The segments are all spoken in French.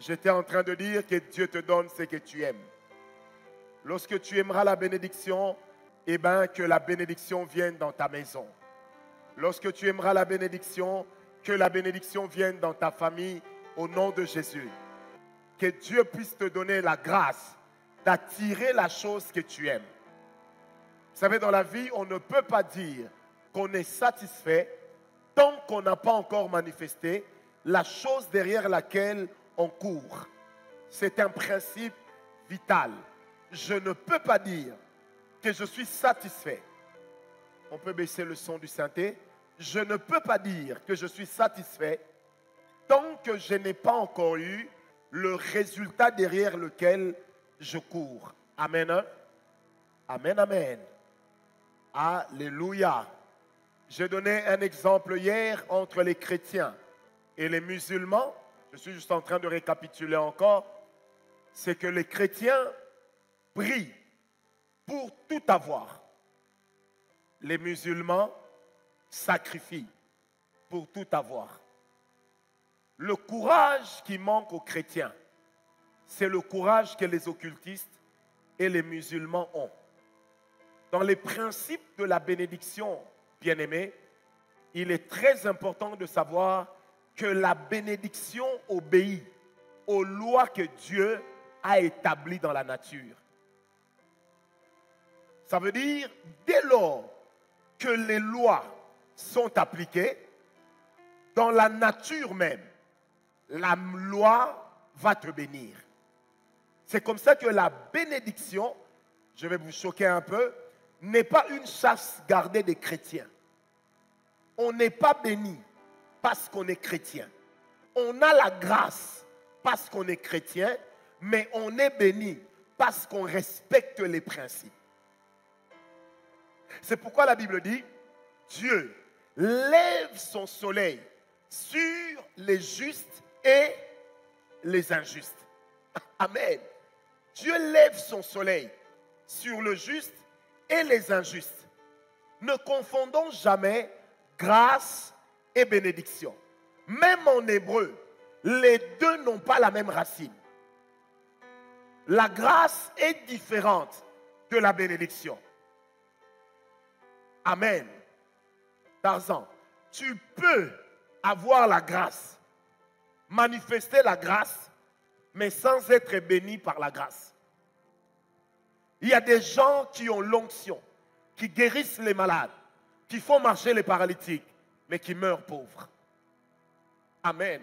J'étais en train de dire que Dieu te donne ce que tu aimes. Lorsque tu aimeras la bénédiction, eh bien que la bénédiction vienne dans ta maison. Lorsque tu aimeras la bénédiction, que la bénédiction vienne dans ta famille au nom de Jésus. Que Dieu puisse te donner la grâce d'attirer la chose que tu aimes. Vous savez, dans la vie, on ne peut pas dire qu'on est satisfait tant qu'on n'a pas encore manifesté la chose derrière laquelle on court. C'est un principe vital. Je ne peux pas dire que je suis satisfait. On peut baisser le son du synthé. Je ne peux pas dire que je suis satisfait tant que je n'ai pas encore eu le résultat derrière lequel je cours. Amen. Amen, amen. Alléluia. J'ai donné un exemple hier entre les chrétiens et les musulmans. Je suis juste en train de récapituler encore. C'est que les chrétiens prient pour tout avoir. Les musulmans sacrifient pour tout avoir. Le courage qui manque aux chrétiens, c'est le courage que les occultistes et les musulmans ont. Dans les principes de la bénédiction, bien-aimés, il est très important de savoir que la bénédiction obéit aux lois que Dieu a établies dans la nature. Ça veut dire, dès lors que les lois sont appliquées, dans la nature même, la loi va te bénir. C'est comme ça que la bénédiction, je vais vous choquer un peu, n'est pas une chasse gardée des chrétiens. On n'est pas béni parce qu'on est chrétien. On a la grâce parce qu'on est chrétien, mais on est béni parce qu'on respecte les principes. C'est pourquoi la Bible dit, Dieu lève son soleil sur les justes et les injustes. Amen. Dieu lève son soleil sur le juste et les injustes. Ne confondons jamais grâce et bénédiction. Même en hébreu, les deux n'ont pas la même racine. La grâce est différente de la bénédiction. Amen. Tarzan, tu peux avoir la grâce, manifester la grâce, mais sans être béni par la grâce. Il y a des gens qui ont l'onction, qui guérissent les malades, qui font marcher les paralytiques, mais qui meurent pauvres. Amen.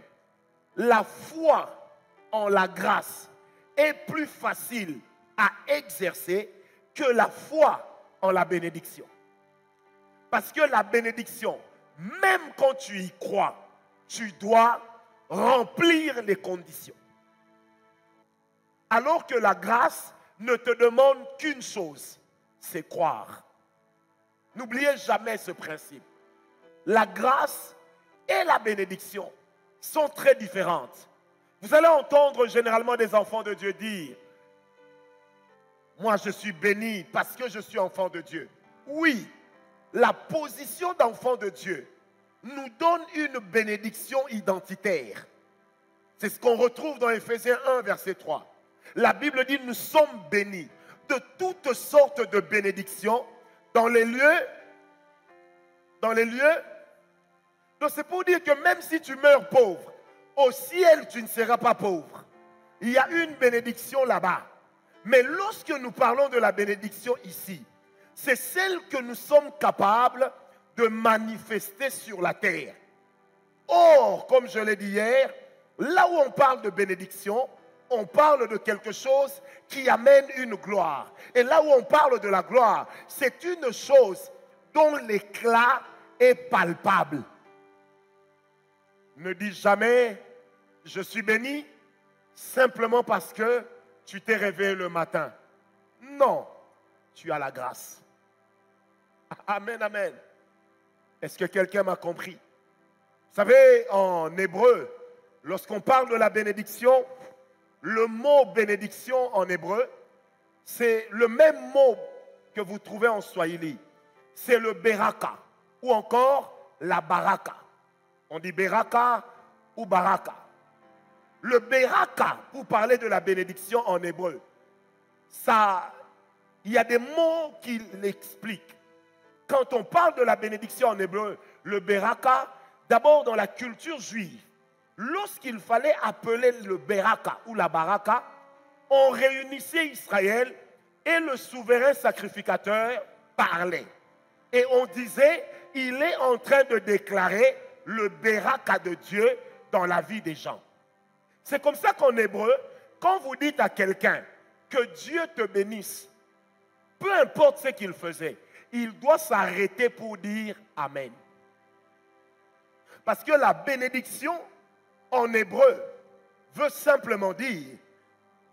La foi en la grâce est plus facile à exercer que la foi en la bénédiction. Parce que la bénédiction, même quand tu y crois, tu dois remplir les conditions. Alors que la grâce ne te demande qu'une chose, c'est croire. N'oubliez jamais ce principe. La grâce et la bénédiction sont très différentes. Vous allez entendre généralement des enfants de Dieu dire, moi je suis béni parce que je suis enfant de Dieu. Oui, la position d'enfant de Dieu nous donne une bénédiction identitaire. C'est ce qu'on retrouve dans Éphésiens 1, verset 3. La Bible dit, nous sommes bénis de toutes sortes de bénédictions dans les lieux. Donc c'est pour dire que même si tu meurs pauvre, au ciel tu ne seras pas pauvre. Il y a une bénédiction là-bas. Mais lorsque nous parlons de la bénédiction ici, c'est celle que nous sommes capables de manifester sur la terre. Or, comme je l'ai dit hier, là où on parle de bénédiction, on parle de quelque chose qui amène une gloire. Et là où on parle de la gloire, c'est une chose dont l'éclat est palpable. Ne dis jamais, je suis béni, simplement parce que tu t'es réveillé le matin. Non, tu as la grâce. Amen, amen. Est-ce que quelqu'un m'a compris? Vous savez, en hébreu, lorsqu'on parle de la bénédiction, le mot bénédiction en hébreu, c'est le même mot que vous trouvez en swahili. C'est le beraka ou encore la baraka. On dit beraka ou baraka. Le beraka, pour parler de la bénédiction en hébreu, ça, il y a des mots qui l'expliquent. Quand on parle de la bénédiction en hébreu, le beraka, d'abord dans la culture juive, lorsqu'il fallait appeler le beraka ou la baraka, on réunissait Israël et le souverain sacrificateur parlait. Et on disait, il est en train de déclarer le beraka de Dieu dans la vie des gens. C'est comme ça qu'en hébreu, quand vous dites à quelqu'un que Dieu te bénisse, peu importe ce qu'il faisait, il doit s'arrêter pour dire Amen. Parce que la bénédiction en hébreu veut simplement dire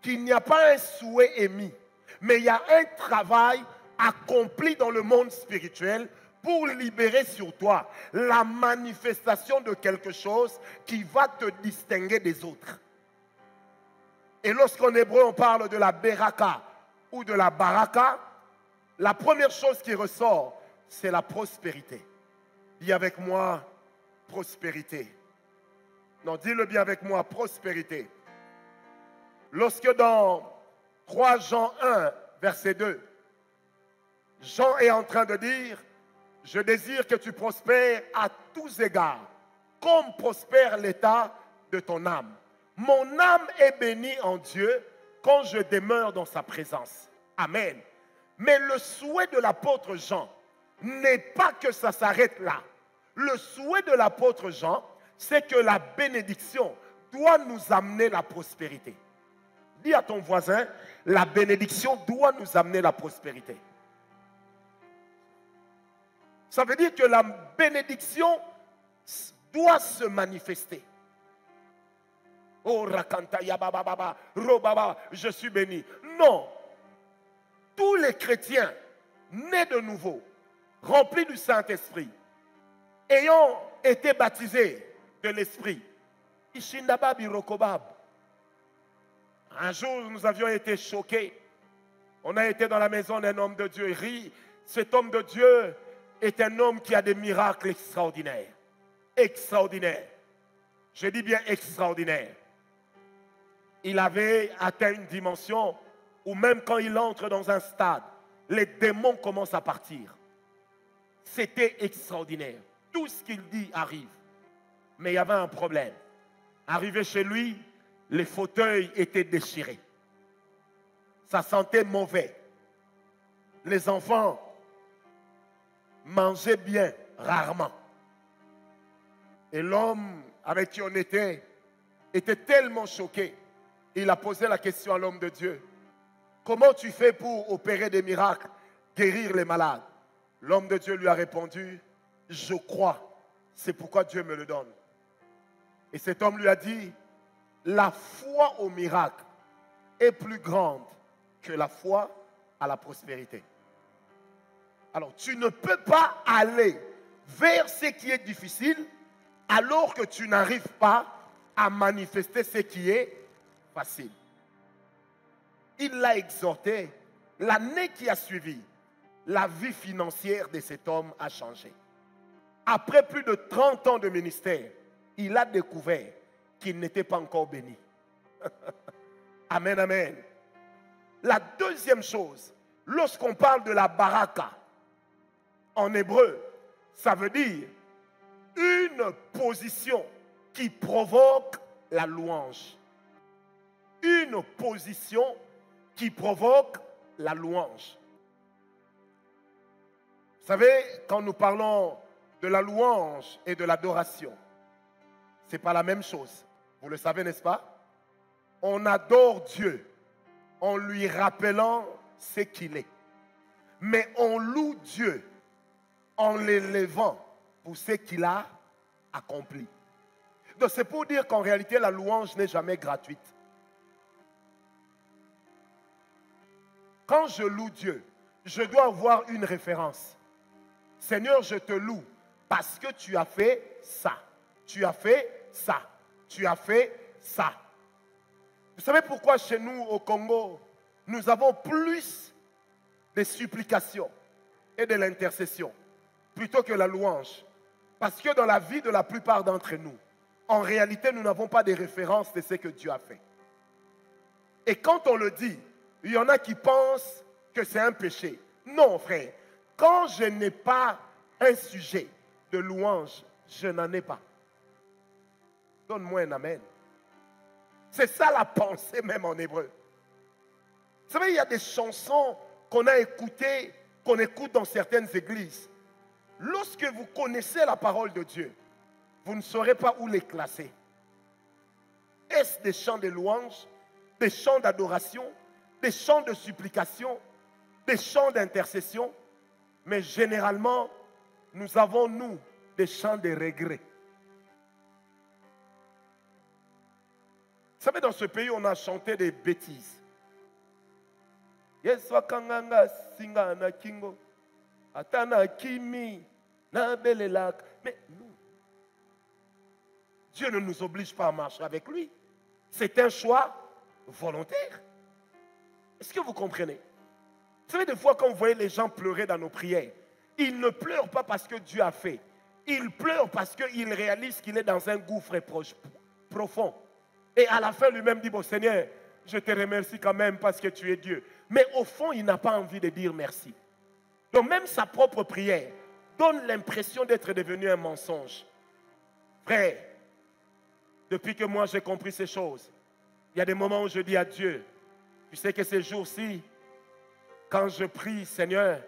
qu'il n'y a pas un souhait émis, mais il y a un travail accompli dans le monde spirituel pour libérer sur toi la manifestation de quelque chose qui va te distinguer des autres. Et lorsqu'en hébreu on parle de la beraka ou de la baraka, la première chose qui ressort, c'est la prospérité. Dis avec moi, prospérité. Non, dis-le bien avec moi, prospérité. Lorsque dans 3 Jean 1, verset 2, Jean est en train de dire, je désire que tu prospères à tous égards, comme prospère l'état de ton âme. Mon âme est bénie en Dieu quand je demeure dans sa présence. Amen. Mais le souhait de l'apôtre Jean n'est pas que ça s'arrête là. Le souhait de l'apôtre Jean, c'est que la bénédiction doit nous amener la prospérité. Dis à ton voisin, la bénédiction doit nous amener la prospérité. Ça veut dire que la bénédiction doit se manifester. Oh, rakantaya baba, robaba, je suis béni. Non. Tous les chrétiens nés de nouveau, remplis du Saint-Esprit, ayant été baptisés de l'Esprit, Ishindabab Irokobab. Un jour, nous avions été choqués. On a été dans la maison d'un homme de Dieu. Cet homme de Dieu est un homme qui a des miracles extraordinaires. Extraordinaires. Je dis bien extraordinaires. Il avait atteint une dimension où même quand il entre dans un stade, les démons commencent à partir. C'était extraordinaire. Tout ce qu'il dit arrive. Mais il y avait un problème. Arrivé chez lui, les fauteuils étaient déchirés. Ça sentait mauvais. Les enfants mangeaient bien, rarement. Et l'homme avec qui on était tellement choqué. Il a posé la question à l'homme de Dieu. Comment tu fais pour opérer des miracles, guérir les malades? L'homme de Dieu lui a répondu, je crois, c'est pourquoi Dieu me le donne. Et cet homme lui a dit, la foi au miracle est plus grande que la foi à la prospérité. Alors, tu ne peux pas aller vers ce qui est difficile alors que tu n'arrives pas à manifester ce qui est facile. Il l'a exhorté. L'année qui a suivi, la vie financière de cet homme a changé. Après plus de 30 ans de ministère, il a découvert qu'il n'était pas encore béni. Amen, amen. La deuxième chose, lorsqu'on parle de la baraka, en hébreu, ça veut dire une position qui provoque la louange. Une position qui provoque la louange. Vous savez, quand nous parlons de la louange et de l'adoration, ce n'est pas la même chose. Vous le savez, n'est-ce pas? On adore Dieu en lui rappelant ce qu'il est. Mais on loue Dieu en l'élevant pour ce qu'il a accompli. Donc c'est pour dire qu'en réalité, la louange n'est jamais gratuite. Quand je loue Dieu, je dois avoir une référence. Seigneur, je te loue parce que tu as fait ça. Tu as fait ça. Tu as fait ça. Vous savez pourquoi chez nous au Congo, nous avons plus de supplications et de l'intercession plutôt que la louange? Parce que dans la vie de la plupart d'entre nous, en réalité, nous n'avons pas de référence de ce que Dieu a fait. Et quand on le dit, il y en a qui pensent que c'est un péché. Non, frère. Quand je n'ai pas un sujet de louange, je n'en ai pas. Donne-moi un amen. C'est ça la pensée même en hébreu. Vous savez, il y a des chansons qu'on a écoutées, qu'on écoute dans certaines églises. Lorsque vous connaissez la parole de Dieu, vous ne saurez pas où les classer. Est-ce des chants de louange, des chants d'adoration, des chants de supplication, des chants d'intercession? Mais généralement, nous avons, nous, des chants de regret. Vous savez, dans ce pays, on a chanté des bêtises. Yeswa kanganga singa na kingo, atana kimi na belelak. Mais non. Dieu ne nous oblige pas à marcher avec lui. C'est un choix volontaire. Est-ce que vous comprenez? Vous savez, des fois, quand vous voyez les gens pleurer dans nos prières, ils ne pleurent pas parce que Dieu a fait. Ils pleurent parce qu'ils réalisent qu'il est dans un gouffre profond. Et à la fin, lui-même dit, bon Seigneur, je te remercie quand même parce que tu es Dieu. Mais au fond, il n'a pas envie de dire merci. Donc même sa propre prière donne l'impression d'être devenue un mensonge. Frère, depuis que moi j'ai compris ces choses, il y a des moments où je dis à Dieu, tu sais que ces jours-ci, quand je prie, Seigneur,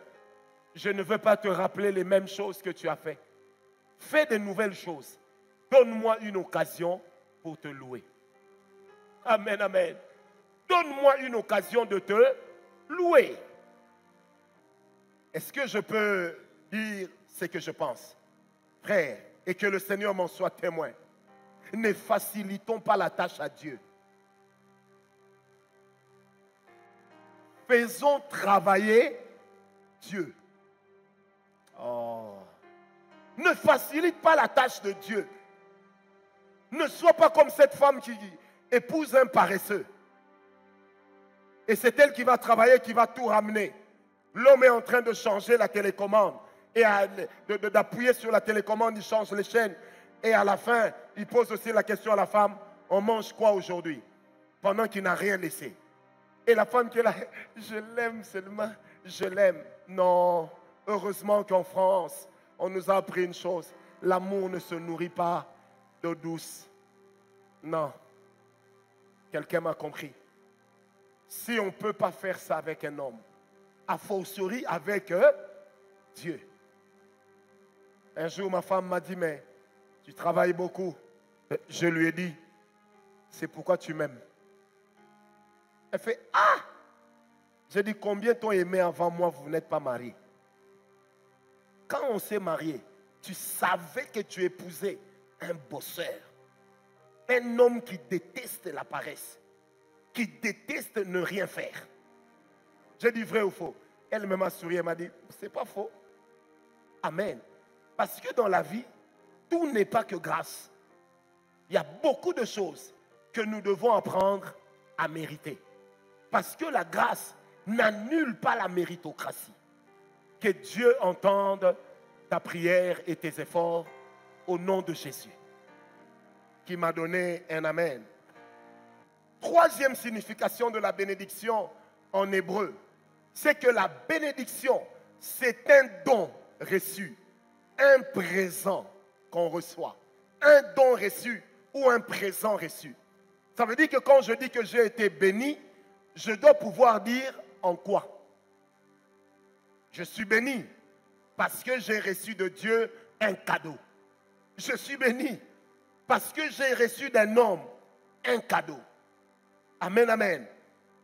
je ne veux pas te rappeler les mêmes choses que tu as fait. Fais de nouvelles choses. Donne-moi une occasion pour te louer. Amen, amen. Donne-moi une occasion de te louer. Est-ce que je peux dire ce que je pense? Frère, et que le Seigneur m'en soit témoin. Ne facilitons pas la tâche à Dieu. Faisons travailler Dieu. Oh. Ne facilite pas la tâche de Dieu. Ne sois pas comme cette femme qui épouse un paresseux. Et c'est elle qui va travailler, qui va tout ramener. L'homme est en train de changer la télécommande. Et d'appuyer sur la télécommande, il change les chaînes. Et à la fin, il pose aussi la question à la femme, on mange quoi aujourd'hui? Pendant qu'il n'a rien laissé. Et la femme qui est là, je l'aime seulement, je l'aime. Non, heureusement qu'en France, on nous a appris une chose. L'amour ne se nourrit pas d'eau douce. Non. Quelqu'un m'a compris. Si on ne peut pas faire ça avec un homme, a fortiori avec Dieu. Un jour, ma femme m'a dit, mais tu travailles beaucoup. Je lui ai dit, c'est pourquoi tu m'aimes. Elle fait, ah! J'ai dit, combien t'ont aimé avant moi, vous n'êtes pas mariés? Quand on s'est marié, tu savais que tu épousais un bosseur. Un homme qui déteste la paresse. Qui déteste ne rien faire. J'ai dit vrai ou faux? Elle m'a souri, elle m'a dit, c'est pas faux. Amen. Parce que dans la vie, tout n'est pas que grâce. Il y a beaucoup de choses que nous devons apprendre à mériter. Parce que la grâce n'annule pas la méritocratie. Que Dieu entende ta prière et tes efforts au nom de Jésus, qui m'a donné un amen. Troisième signification de la bénédiction en hébreu, c'est que la bénédiction, c'est un don reçu, un présent qu'on reçoit, un don reçu ou un présent reçu. Ça veut dire que quand je dis que j'ai été béni, je dois pouvoir dire en quoi. Je suis béni parce que j'ai reçu de Dieu un cadeau. Je suis béni parce que j'ai reçu d'un homme un cadeau. Amen, amen.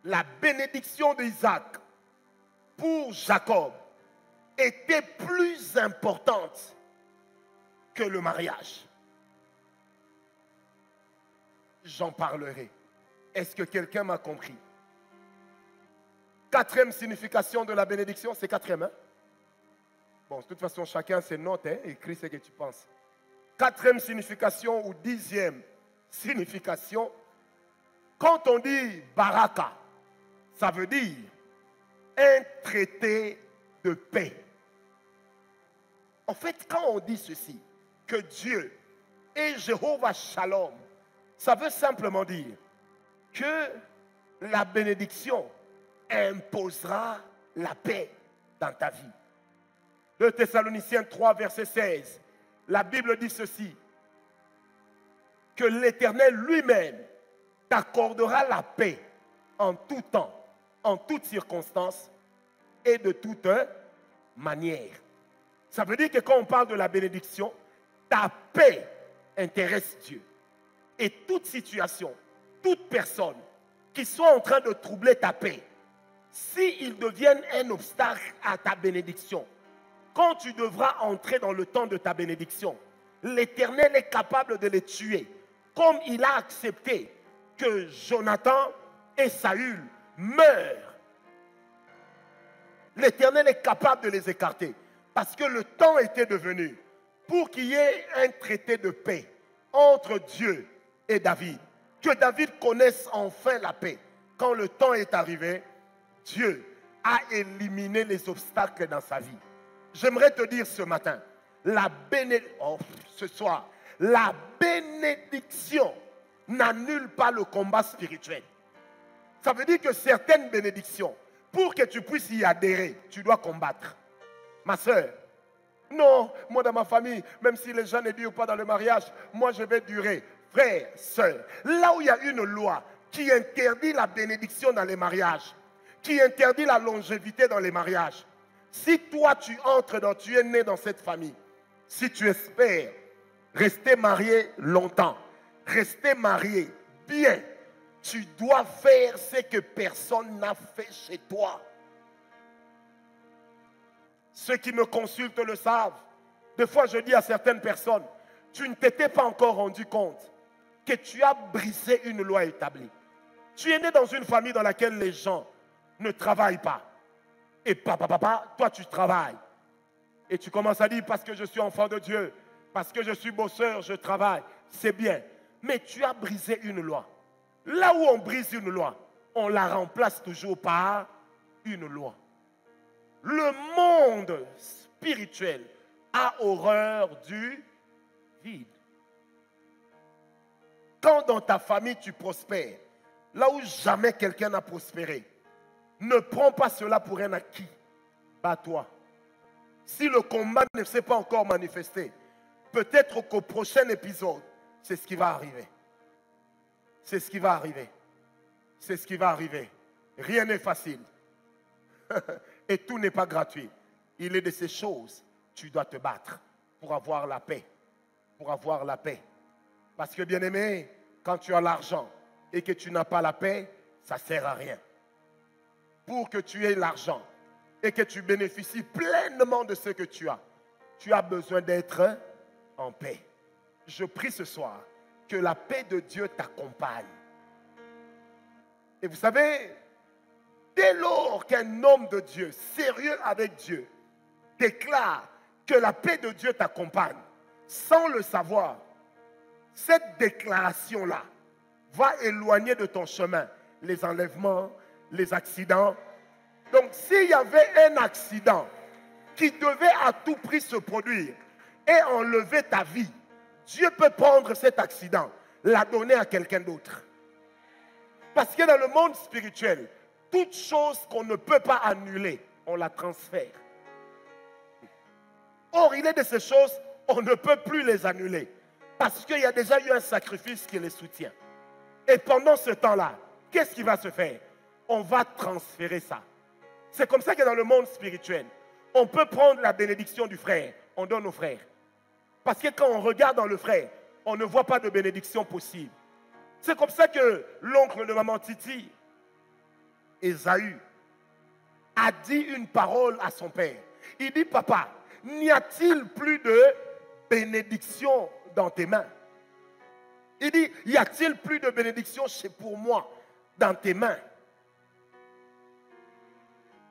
La bénédiction d'Isaac pour Jacob était plus importante que le mariage. J'en parlerai. Est-ce que quelqu'un m'a compris? Quatrième signification de la bénédiction, c'est quatrième. Hein? Bon, de toute façon, chacun ses notes, hein, écris ce que tu penses. Quatrième signification ou dixième signification, quand on dit baraka, ça veut dire un traité de paix. En fait, quand on dit ceci, que Dieu Et Jéhovah Shalom, ça veut simplement dire que la bénédiction imposera la paix dans ta vie. 2 Thessaloniciens 3, verset 16. La Bible dit ceci, que l'Éternel lui-même t'accordera la paix en tout temps, en toutes circonstances et de toute manière. Ça veut dire que quand on parle de la bénédiction, ta paix intéresse Dieu. Et toute situation, toute personne qui soit en train de troubler ta paix, s'ils deviennent un obstacle à ta bénédiction, quand tu devras entrer dans le temps de ta bénédiction, l'Éternel est capable de les tuer, comme il a accepté que Jonathan et Saül meurent. L'Éternel est capable de les écarter, parce que le temps était devenu pour qu'il y ait un traité de paix entre Dieu et David. Que David connaisse enfin la paix. Quand le temps est arrivé, Dieu a éliminé les obstacles dans sa vie. J'aimerais te dire ce matin, ce soir, la bénédiction n'annule pas le combat spirituel. Ça veut dire que certaines bénédictions, pour que tu puisses y adhérer, tu dois combattre. Ma soeur, non, moi dans ma famille, même si les gens ne durent pas dans le mariage, moi je vais durer. Frère, soeur, là où il y a une loi qui interdit la bénédiction dans les mariages, qui interdit la longévité dans les mariages, si toi tu es né dans cette famille, si tu espères rester marié longtemps, rester marié bien, tu dois faire ce que personne n'a fait chez toi. Ceux qui me consultent le savent. Des fois, je dis à certaines personnes, tu ne t'étais pas encore rendu compte que tu as brisé une loi établie. Tu es né dans une famille dans laquelle les gens ne travaillent pas. Et papa, toi tu travailles. Et tu commences à dire, parce que je suis enfant de Dieu, parce que je suis bosseur, je travaille. C'est bien. Mais tu as brisé une loi. Là où on brise une loi, on la remplace toujours par une loi. Le monde spirituel a horreur du vide. Quand dans ta famille tu prospères, là où jamais quelqu'un n'a prospéré, ne prends pas cela pour un acquis. Bats-toi. Si le combat ne s'est pas encore manifesté, peut-être qu'au prochain épisode, c'est ce qui va arriver. C'est ce qui va arriver. C'est ce qui va arriver. Rien n'est facile. Et tout n'est pas gratuit. Il est de ces choses, tu dois te battre pour avoir la paix. Pour avoir la paix. Parce que bien aimé, quand tu as l'argent et que tu n'as pas la paix, ça ne sert à rien. Pour que tu aies l'argent et que tu bénéficies pleinement de ce que tu as besoin d'être en paix. Je prie ce soir que la paix de Dieu t'accompagne. Et vous savez, dès lors qu'un homme de Dieu, sérieux avec Dieu, déclare que la paix de Dieu t'accompagne, sans le savoir, cette déclaration-là va éloigner de ton chemin les enlèvements, les accidents. Donc, s'il y avait un accident qui devait à tout prix se produire et enlever ta vie, Dieu peut prendre cet accident, la donner à quelqu'un d'autre. Parce que dans le monde spirituel, toute chose qu'on ne peut pas annuler, on la transfère. Or, il est de ces choses, on ne peut plus les annuler. Parce qu'il y a déjà eu un sacrifice qui les soutient. Et pendant ce temps-là, qu'est-ce qui va se faire? On va transférer ça. C'est comme ça que dans le monde spirituel, on peut prendre la bénédiction du frère, on donne au frère. Parce que quand on regarde dans le frère, on ne voit pas de bénédiction possible. C'est comme ça que l'oncle de maman Titi, Ésaü, a dit une parole à son père. Il dit, papa, n'y a-t-il plus de bénédiction dans tes mains? Il dit, y a-t-il plus de bénédiction pour moi dans tes mains?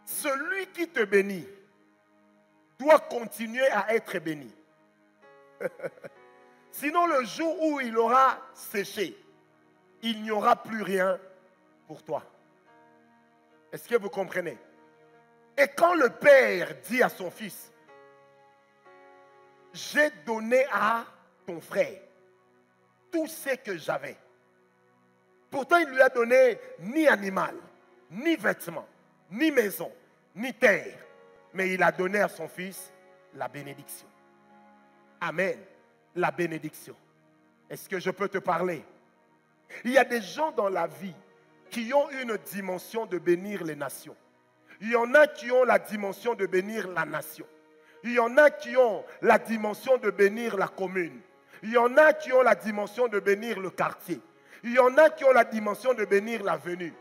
Celui qui te bénit doit continuer à être béni. Sinon, le jour où il aura séché, il n'y aura plus rien pour toi. Est-ce que vous comprenez? Et quand le père dit à son fils, j'ai donné à ton frère, tout ce que j'avais. Pourtant, il lui a donné ni animal, ni vêtements, ni maison, ni terre. Mais il a donné à son fils la bénédiction. Amen. La bénédiction. Est-ce que je peux te parler? Il y a des gens dans la vie qui ont une dimension de bénir les nations. Il y en a qui ont la dimension de bénir la nation. Il y en a qui ont la dimension de bénir la commune. Il y en a qui ont la dimension de bénir le quartier. Il y en a qui ont la dimension de bénir l'avenue.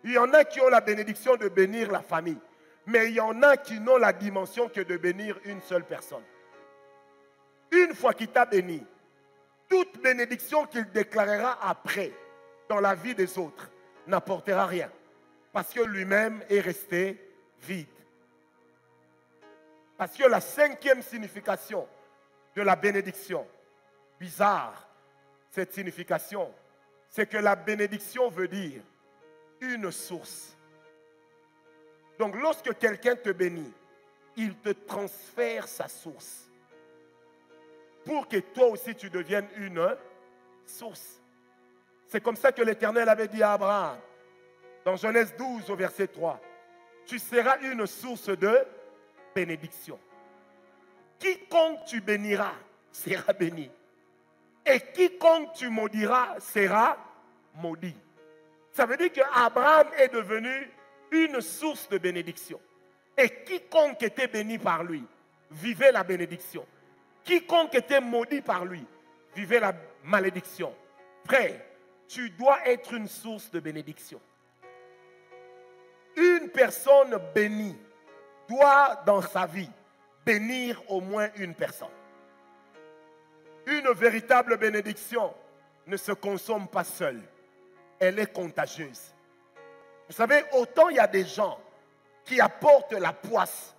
Il y en a qui ont la bénédiction de bénir la famille. Mais il y en a qui n'ont la dimension que de bénir une seule personne. Une fois qu'il t'a béni, toute bénédiction qu'il déclarera après dans la vie des autres n'apportera rien. Parce que lui-même est resté vide. Parce que la cinquième signification de la bénédiction, bizarre, cette signification, c'est que la bénédiction veut dire une source. Donc lorsque quelqu'un te bénit, il te transfère sa source pour que toi aussi tu deviennes une source. C'est comme ça que l'Éternel avait dit à Abraham, dans Genèse 12 au verset 3, tu seras une source de bénédiction. Quiconque tu béniras sera béni. Et quiconque tu maudiras sera maudit. Ça veut dire qu'Abraham est devenu une source de bénédiction. Et quiconque était béni par lui vivait la bénédiction. Quiconque était maudit par lui vivait la malédiction. Frère, tu dois être une source de bénédiction. Une personne bénie doit dans sa vie bénir au moins une personne. Une véritable bénédiction ne se consomme pas seule. Elle est contagieuse. Vous savez, autant il y a des gens qui apportent la poisse,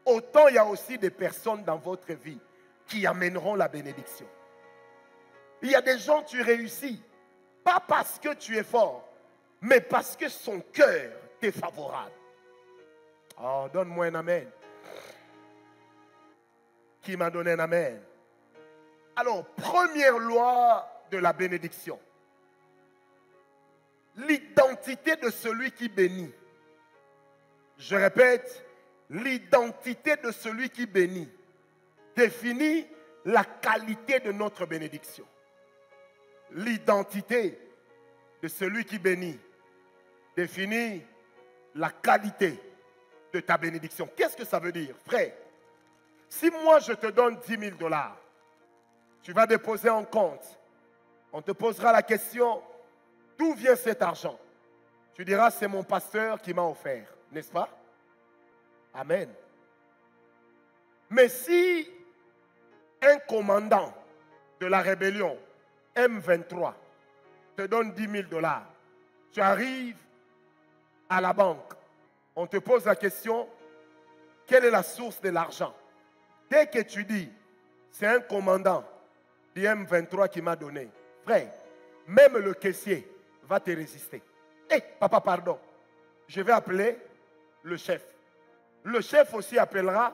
autant il y a aussi des personnes dans votre vie qui amèneront la bénédiction. Il y a des gens, tu réussis, pas parce que tu es fort, mais parce que son cœur t'est favorable. Oh, donne-moi un amen. Qui m'a donné un amen? Alors, première loi de la bénédiction. L'identité de celui qui bénit. Je répète, l'identité de celui qui bénit définit la qualité de notre bénédiction. L'identité de celui qui bénit définit la qualité de ta bénédiction. Qu'est-ce que ça veut dire, frère? Si moi je te donne 10 000 $, tu vas déposer en compte. On te posera la question, d'où vient cet argent? Tu diras, c'est mon pasteur qui m'a offert, n'est-ce pas? Amen. Mais si un commandant de la rébellion, M23, te donne 10 000 $, tu arrives à la banque, on te pose la question, quelle est la source de l'argent? Dès que tu dis, c'est un commandant du M23 qui m'a donné, frère, même le caissier va te résister. Papa, pardon, je vais appeler le chef. Le chef aussi appellera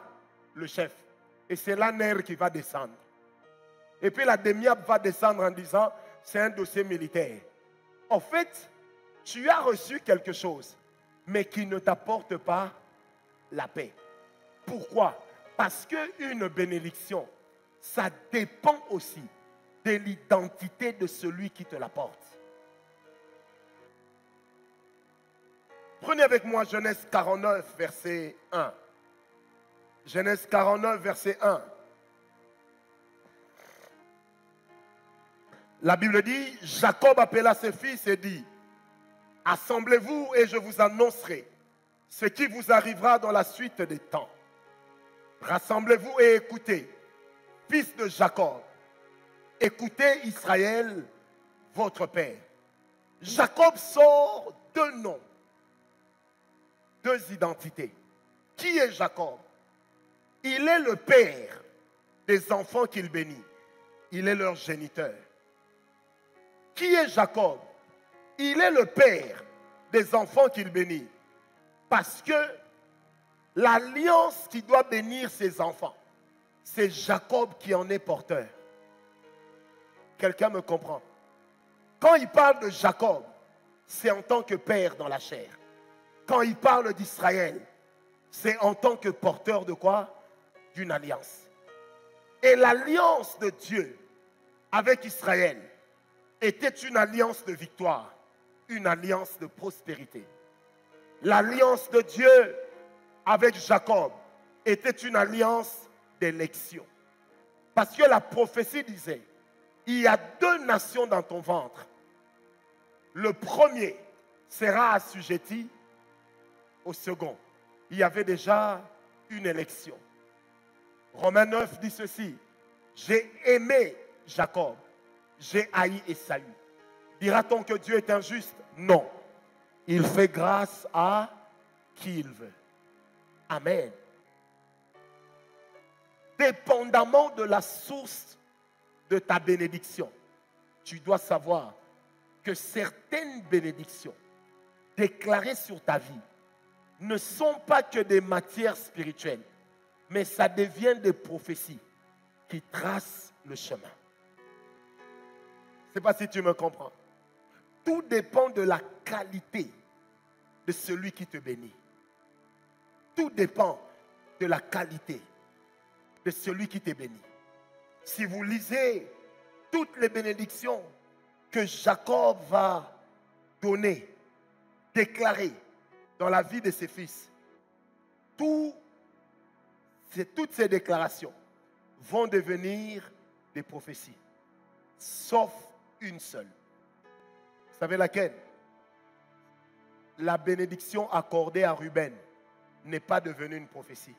le chef. Et c'est la nerf qui va descendre. Et puis la demi-app va descendre en disant, c'est un dossier militaire. En fait, tu as reçu quelque chose, mais qui ne t'apporte pas la paix. Pourquoi? Parce qu'une bénédiction, ça dépend aussi de l'identité de celui qui te l'apporte. Prenez avec moi Genèse 49, verset 1. Genèse 49, verset 1. La Bible dit, Jacob appela ses fils et dit, assemblez-vous et je vous annoncerai ce qui vous arrivera dans la suite des temps. Rassemblez-vous et écoutez, fils de Jacob, écoutez Israël, votre père. Jacob sort deux noms, deux identités. Qui est Jacob? Il est le père des enfants qu'il bénit. Il est leur géniteur. Qui est Jacob? Il est le père des enfants qu'il bénit. Parce que l'alliance qui doit bénir ses enfants, c'est Jacob qui en est porteur. Quelqu'un me comprend? Quand il parle de Jacob, c'est en tant que père dans la chair. Quand il parle d'Israël, c'est en tant que porteur de quoi? D'une alliance. Et l'alliance de Dieu avec Israël était une alliance de victoire, une alliance de prospérité. L'alliance de Dieu avec Jacob était une alliance d'élection. Parce que la prophétie disait, il y a 2 nations dans ton ventre. Le premier sera assujetti au second. Il y avait déjà une élection. Romains 9 dit ceci, j'ai aimé Jacob, j'ai haï Ésaü. Dira-t-on que Dieu est injuste? Non. Il fait grâce à qui il veut. Amen. Dépendamment de la source de ta bénédiction, tu dois savoir que certaines bénédictions déclarées sur ta vie ne sont pas que des matières spirituelles, mais ça devient des prophéties qui tracent le chemin. Je ne sais pas si tu me comprends. Tout dépend de la qualité de celui qui te bénit. Tout dépend de la qualité de celui qui te bénit. Si vous lisez toutes les bénédictions que Jacob va donner, déclarer dans la vie de ses fils, toutes ces déclarations vont devenir des prophéties, sauf une seule. Vous savez laquelle? La bénédiction accordée à Ruben n'est pas devenue une prophétie.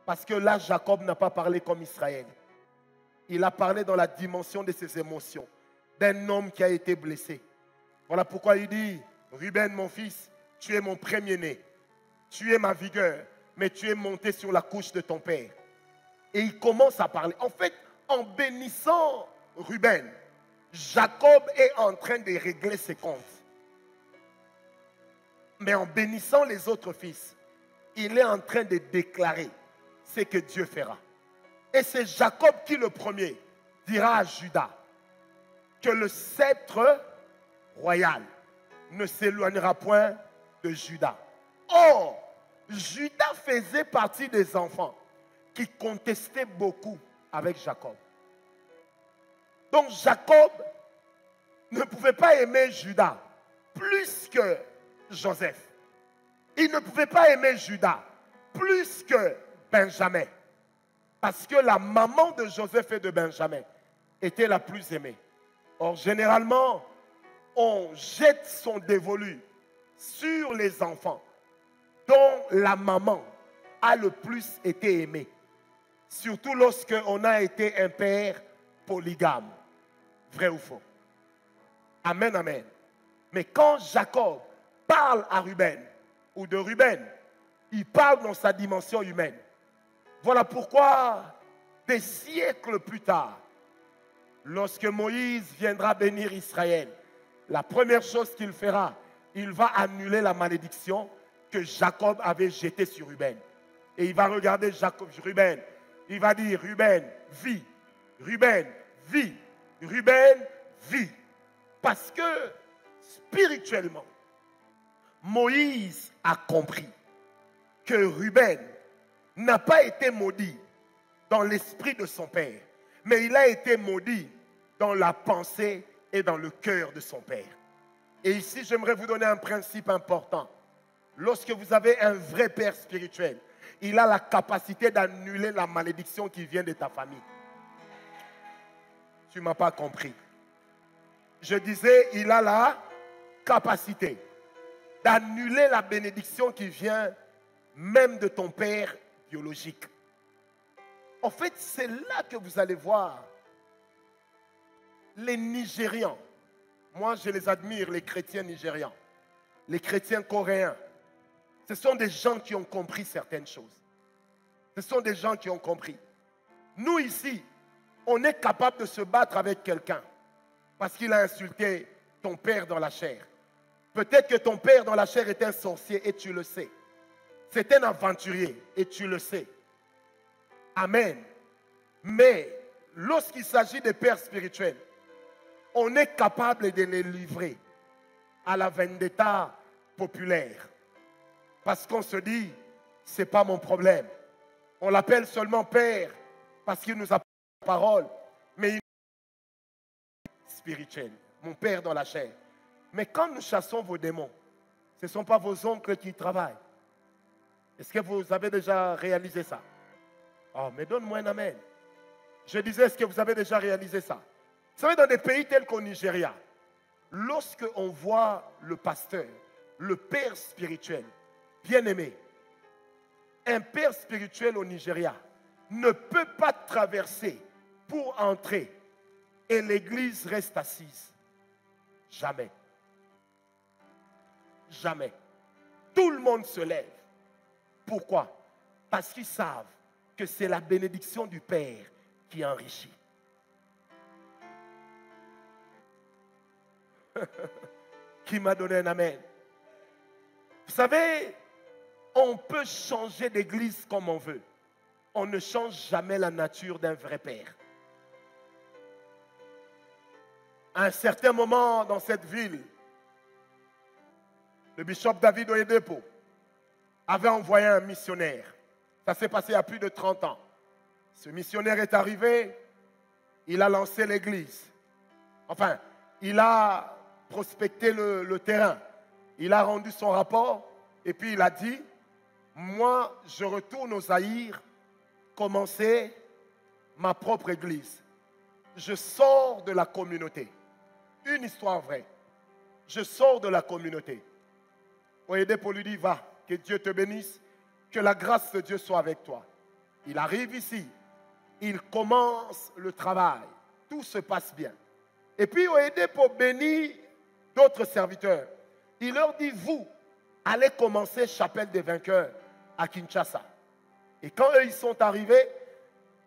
Parce que là, Jacob n'a pas parlé comme Israël. Il a parlé dans la dimension de ses émotions, d'un homme qui a été blessé. Voilà pourquoi il dit, Ruben, mon fils, tu es mon premier-né. Tu es ma vigueur, mais tu es monté sur la couche de ton père. Et il commence à parler. En fait, en bénissant Ruben, Jacob est en train de régler ses comptes. Mais en bénissant les autres fils, il est en train de déclarer ce que Dieu fera. Et c'est Jacob qui, le premier, dira à Judas que le sceptre royal ne s'éloignera point de Judas. Or, Judas faisait partie des enfants qui contestaient beaucoup avec Jacob. Donc Jacob ne pouvait pas aimer Judas plus que Joseph. Il ne pouvait pas aimer Judas plus que Benjamin. Parce que la maman de Joseph et de Benjamin était la plus aimée. Or, généralement, on jette son dévolu sur les enfants dont la maman a le plus été aimée. Surtout lorsqu'on a été un père polygame. Vrai ou faux? Amen, amen. Mais quand Jacob parle à Ruben, ou de Ruben, il parle dans sa dimension humaine. Voilà pourquoi, des siècles plus tard, lorsque Moïse viendra bénir Israël, la première chose qu'il fera, il va annuler la malédiction que Jacob avait jetée sur Ruben. Et il va regarder Ruben. Il va dire, Ruben, vis. Ruben, vis. Ruben, vis. Parce que, spirituellement, Moïse a compris que Ruben n'a pas été maudit dans l'esprit de son père, mais il a été maudit dans la pensée et dans le cœur de son père. Et ici, j'aimerais vous donner un principe important. Lorsque vous avez un vrai père spirituel, il a la capacité d'annuler la malédiction qui vient de ta famille. Tu ne m'as pas compris. Je disais, il a la capacité d'annuler la bénédiction qui vient même de ton père biologique. En fait, c'est là que vous allez voir les Nigérians. Moi, je les admire, les chrétiens nigérians, les chrétiens coréens. Ce sont des gens qui ont compris certaines choses. Ce sont des gens qui ont compris. Nous, ici, on est capable de se battre avec quelqu'un parce qu'il a insulté ton père dans la chair. Peut-être que ton père dans la chair est un sorcier et tu le sais. C'est un aventurier et tu le sais. Amen. Mais lorsqu'il s'agit des pères spirituels, on est capable de les livrer à la vendetta populaire. Parce qu'on se dit, ce n'est pas mon problème. On l'appelle seulement Père parce qu'il nous apporte la parole, mais il est spirituel, mon Père dans la chair. Mais quand nous chassons vos démons, ce ne sont pas vos oncles qui travaillent. Est-ce que vous avez déjà réalisé ça? Oh, mais donne-moi un amen. Je disais, est-ce que vous avez déjà réalisé ça? Vous savez, dans des pays tels qu'au Nigeria, lorsque on voit le pasteur, le père spirituel, bien aimé, un père spirituel au Nigeria ne peut pas traverser pour entrer et l'église reste assise. Jamais. Jamais. Tout le monde se lève. Pourquoi? Parce qu'ils savent que c'est la bénédiction du Père qui enrichit. Qui m'a donné un amen? Vous savez, on peut changer d'église comme on veut. On ne change jamais la nature d'un vrai Père. À un certain moment dans cette ville, le bishop David Oyedepo avait envoyé un missionnaire. Ça s'est passé il y a plus de 30 ans. Ce missionnaire est arrivé, il a lancé l'église. Enfin, il a prospecté le terrain. Il a rendu son rapport et puis il a dit, moi je retourne au Zaïre, commencer ma propre église. Je sors de la communauté. Une histoire vraie. Je sors de la communauté. Oyedepo lui dit, va, que Dieu te bénisse, que la grâce de Dieu soit avec toi. Il arrive ici, il commence le travail, tout se passe bien. Et puis Oyedepo bénit d'autres serviteurs. Il leur dit, vous, allez commencer Chapelle des Vainqueurs à Kinshasa. Et quand eux, ils sont arrivés,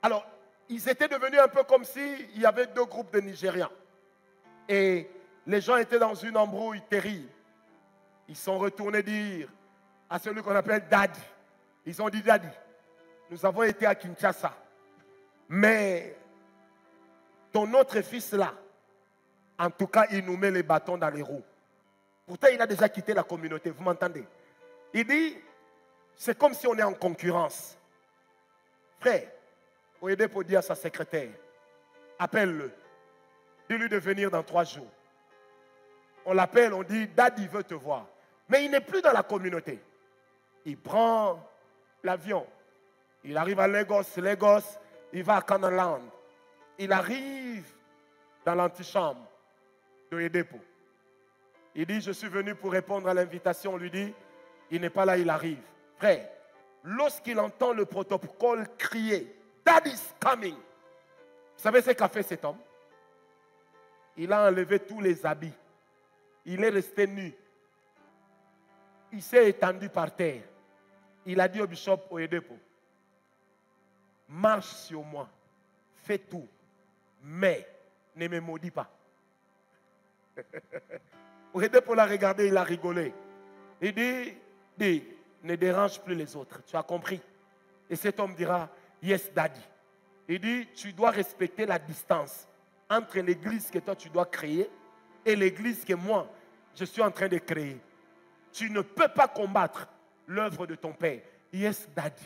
alors, ils étaient devenus un peu comme s'il y avait deux groupes de Nigérians. Et les gens étaient dans une embrouille terrible. Ils sont retournés dire à celui qu'on appelle Daddy. Ils ont dit, Daddy, nous avons été à Kinshasa. Mais ton autre fils là, en tout cas, il nous met les bâtons dans les roues. Pourtant, il a déjà quitté la communauté, vous m'entendez? Il dit, c'est comme si on est en concurrence. Frère, Oyedepo dit à sa secrétaire, appelle-le. Dis-lui de venir dans 3 jours. On l'appelle, on dit, Daddy veut te voir. Mais il n'est plus dans la communauté. Il prend l'avion. Il arrive à Lagos, il va à Canaanland. Il arrive dans l'antichambre d'Oyedepo. Il dit, je suis venu pour répondre à l'invitation. On lui dit, il n'est pas là, il arrive. Frère, lorsqu'il entend le protocole crier, Daddy's coming. Vous savez ce qu'a fait cet homme? Il a enlevé tous les habits. Il est resté nu. Il s'est étendu par terre. Il a dit au bishop Oyedepo, marche sur moi, fais tout, mais ne me maudis pas. Oyedepo l'a regardé, il a rigolé. Il dit, ne dérange plus les autres, tu as compris? Et cet homme dira, yes daddy. Il dit, tu dois respecter la distance entre l'église que toi tu dois créer et l'église que moi je suis en train de créer. Tu ne peux pas combattre l'œuvre de ton père. Yes, daddy.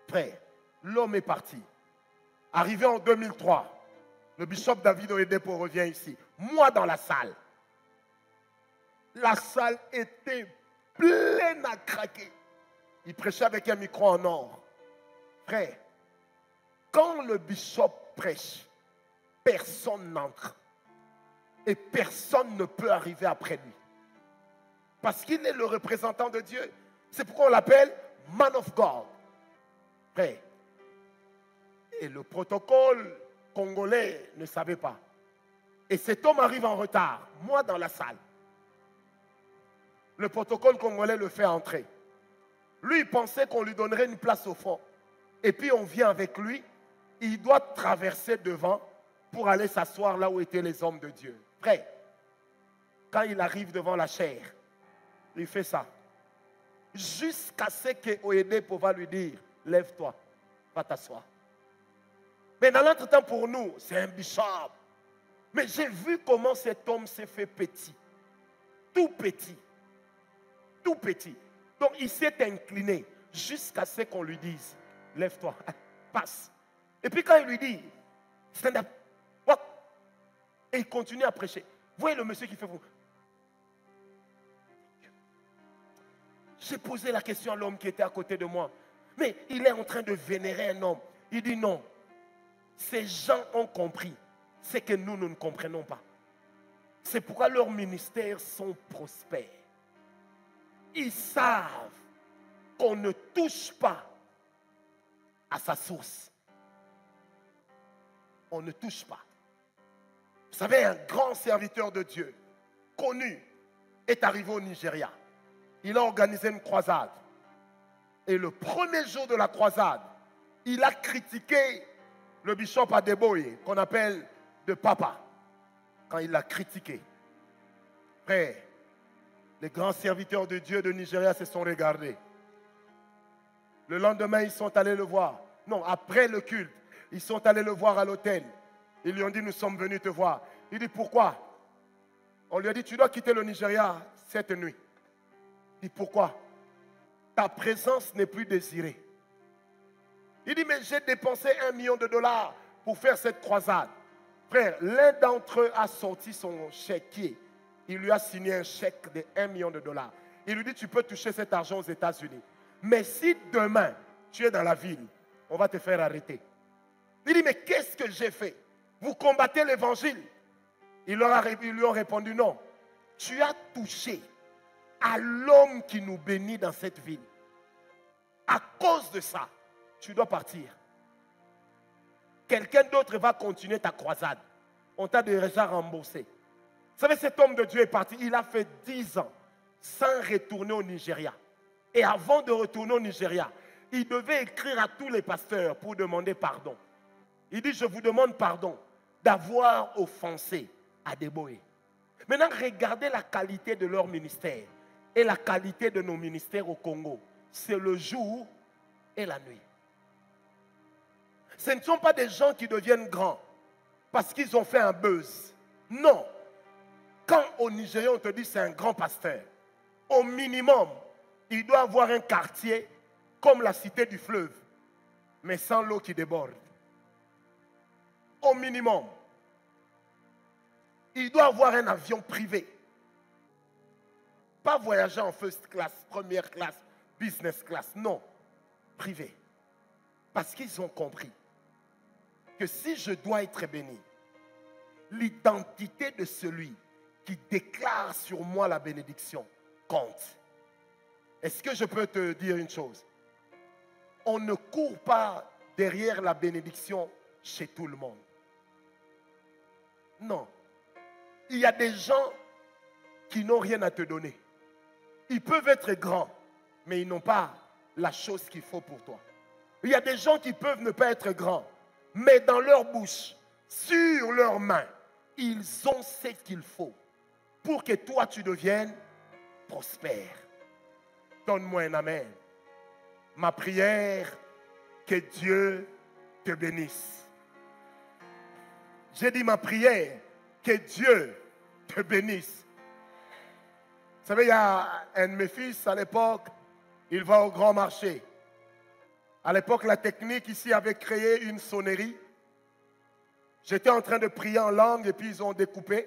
Frère, l'homme est parti. Arrivé en 2003, le bishop David Oyedepo revient ici. Moi dans la salle. La salle était pleine à craquer. Il prêchait avec un micro en or. Frère, quand le bishop prêche, personne n'entre. Et personne ne peut arriver après lui. Parce qu'il est le représentant de Dieu. C'est pourquoi on l'appelle Man of God. Frère. Et le protocole congolais ne savait pas. Et cet homme arrive en retard. Moi dans la salle. Le protocole congolais le fait entrer. Lui, il pensait qu'on lui donnerait une place au fond. Et puis on vient avec lui. Il doit traverser devant pour aller s'asseoir là où étaient les hommes de Dieu. Frère, quand il arrive devant la chair, il fait ça. Jusqu'à ce que Oyedepo va lui dire, lève-toi, va t'asseoir. Mais dans l'entretemps pour nous, c'est un bishop. Mais j'ai vu comment cet homme s'est fait petit. Tout petit. Tout petit. Donc il s'est incliné jusqu'à ce qu'on lui dise, lève-toi, passe. Et puis quand il lui dit, stand up, walk, et il continue à prêcher. Voyez le monsieur qui fait vous. J'ai posé la question à l'homme qui était à côté de moi. Mais il est en train de vénérer un homme. Il dit non. Ces gens ont compris ce que nous ne comprenons pas. C'est pourquoi leurs ministères sont prospères. Ils savent qu'on ne touche pas à sa source. On ne touche pas. Vous savez, un grand serviteur de Dieu, connu, est arrivé au Nigeria. Il a organisé une croisade. Et le premier jour de la croisade, il a critiqué le bishop Adeboye, qu'on appelle de papa. Quand il l'a critiqué, frère, les grands serviteurs de Dieu de Nigeria se sont regardés. Le lendemain, ils sont allés le voir. Non, après le culte, ils sont allés le voir à l'hôtel. Ils lui ont dit, nous sommes venus te voir. Il dit, pourquoi? On lui a dit, tu dois quitter le Nigeria cette nuit. Il dit, pourquoi? Ta présence n'est plus désirée. Il dit, mais j'ai dépensé $1 million pour faire cette croisade. Frère, l'un d'entre eux a sorti son chéquier. Il lui a signé un chèque de $1 million. Il lui dit, tu peux toucher cet argent aux États-Unis. Mais si demain, tu es dans la ville, on va te faire arrêter. Il dit, mais qu'est-ce que j'ai fait? Vous combattez l'évangile? Ils lui ont répondu, non. Tu as touché à l'homme qui nous bénit dans cette ville. À cause de ça, tu dois partir. Quelqu'un d'autre va continuer ta croisade. On t'a déjà remboursé. Vous savez, cet homme de Dieu est parti. Il a fait 10 ans sans retourner au Nigeria. Et avant de retourner au Nigeria, il devait écrire à tous les pasteurs pour demander pardon. Il dit, je vous demande pardon d'avoir offensé Adeboye. Maintenant, regardez la qualité de leur ministère et la qualité de nos ministères au Congo. C'est le jour et la nuit. Ce ne sont pas des gens qui deviennent grands parce qu'ils ont fait un buzz. Non. Quand au Nigeria, on te dit c'est un grand pasteur, au minimum, il doit avoir un quartier comme la cité du fleuve, mais sans l'eau qui déborde. Au minimum. Il doit avoir un avion privé. Pas voyager en first class, première classe, business class. Non. Privé. Parce qu'ils ont compris que si je dois être béni, l'identité de celui qui déclare sur moi la bénédiction compte. Est-ce que je peux te dire une chose? On ne court pas derrière la bénédiction chez tout le monde. Non. Il y a des gens qui n'ont rien à te donner. Ils peuvent être grands, mais ils n'ont pas la chose qu'il faut pour toi. Il y a des gens qui peuvent ne pas être grands, mais dans leur bouche, sur leurs mains, ils ont ce qu'il faut pour que toi tu deviennes prospère. Donne-moi un amen. Ma prière, que Dieu te bénisse. J'ai dit ma prière, que Dieu te bénisse. Vous savez, il y a un de mes fils à l'époque, il va au grand marché. À l'époque, la technique ici avait créé une sonnerie. J'étais en train de prier en langue et puis ils ont découpé.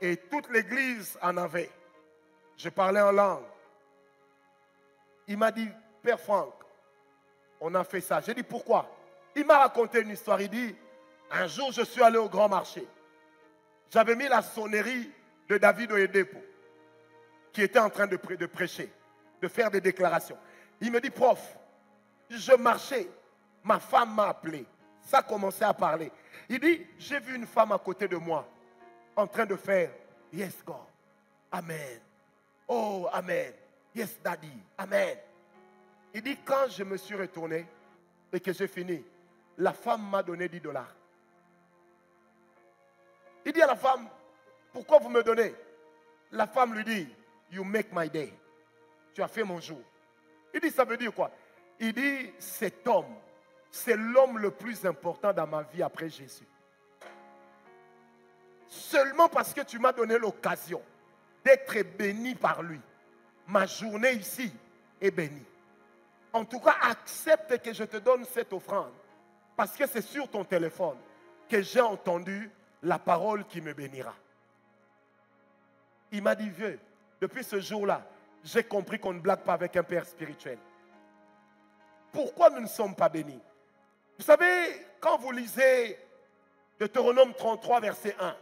Et toute l'église en avait. Je parlais en langue. Il m'a dit, Père Franck, on a fait ça. J'ai dit, pourquoi? Il m'a raconté une histoire. Il dit, un jour, je suis allé au grand marché. J'avais mis la sonnerie de David Oyedepo, qui était en train de prêcher, de faire des déclarations. Il me dit, prof, je marchais, ma femme m'a appelé. Ça a commencé à parler. Il dit, j'ai vu une femme à côté de moi, en train de faire, yes God, amen. Oh, amen. Yes, daddy, amen. Il dit, quand je me suis retourné et que j'ai fini, la femme m'a donné $10. Il dit à la femme, pourquoi vous me donnez? La femme lui dit, you make my day. Tu as fait mon jour. Il dit, ça veut dire quoi? Il dit, cet homme, c'est l'homme le plus important dans ma vie après Jésus. Seulement parce que tu m'as donné l'occasion d'être béni par lui. Ma journée ici est bénie. En tout cas, accepte que je te donne cette offrande. Parce que c'est sur ton téléphone que j'ai entendu la parole qui me bénira. Il m'a dit, vieux, depuis ce jour-là, j'ai compris qu'on ne blague pas avec un père spirituel. Pourquoi nous ne sommes pas bénis? Vous savez, quand vous lisez Deutéronome 33, verset 1,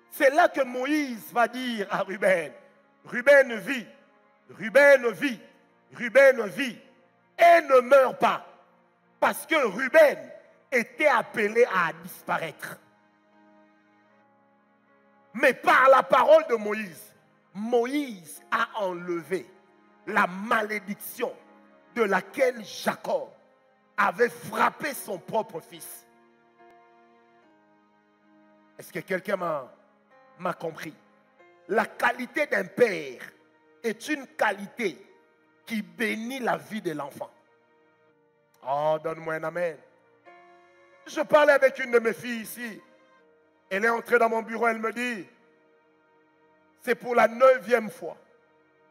c'est là que Moïse va dire à Ruben, Ruben vit, Ruben vit, Ruben vit, et ne meurt pas. Parce que Ruben était appelé à disparaître. Mais par la parole de Moïse, Moïse a enlevé la malédiction de laquelle Jacob avait frappé son propre fils. Est-ce que quelqu'un m'a compris? La qualité d'un père est une qualité qui bénit la vie de l'enfant. Oh, donne-moi un amen. Je parlais avec une de mes filles ici. Elle est entrée dans mon bureau, elle me dit, c'est pour la 9e fois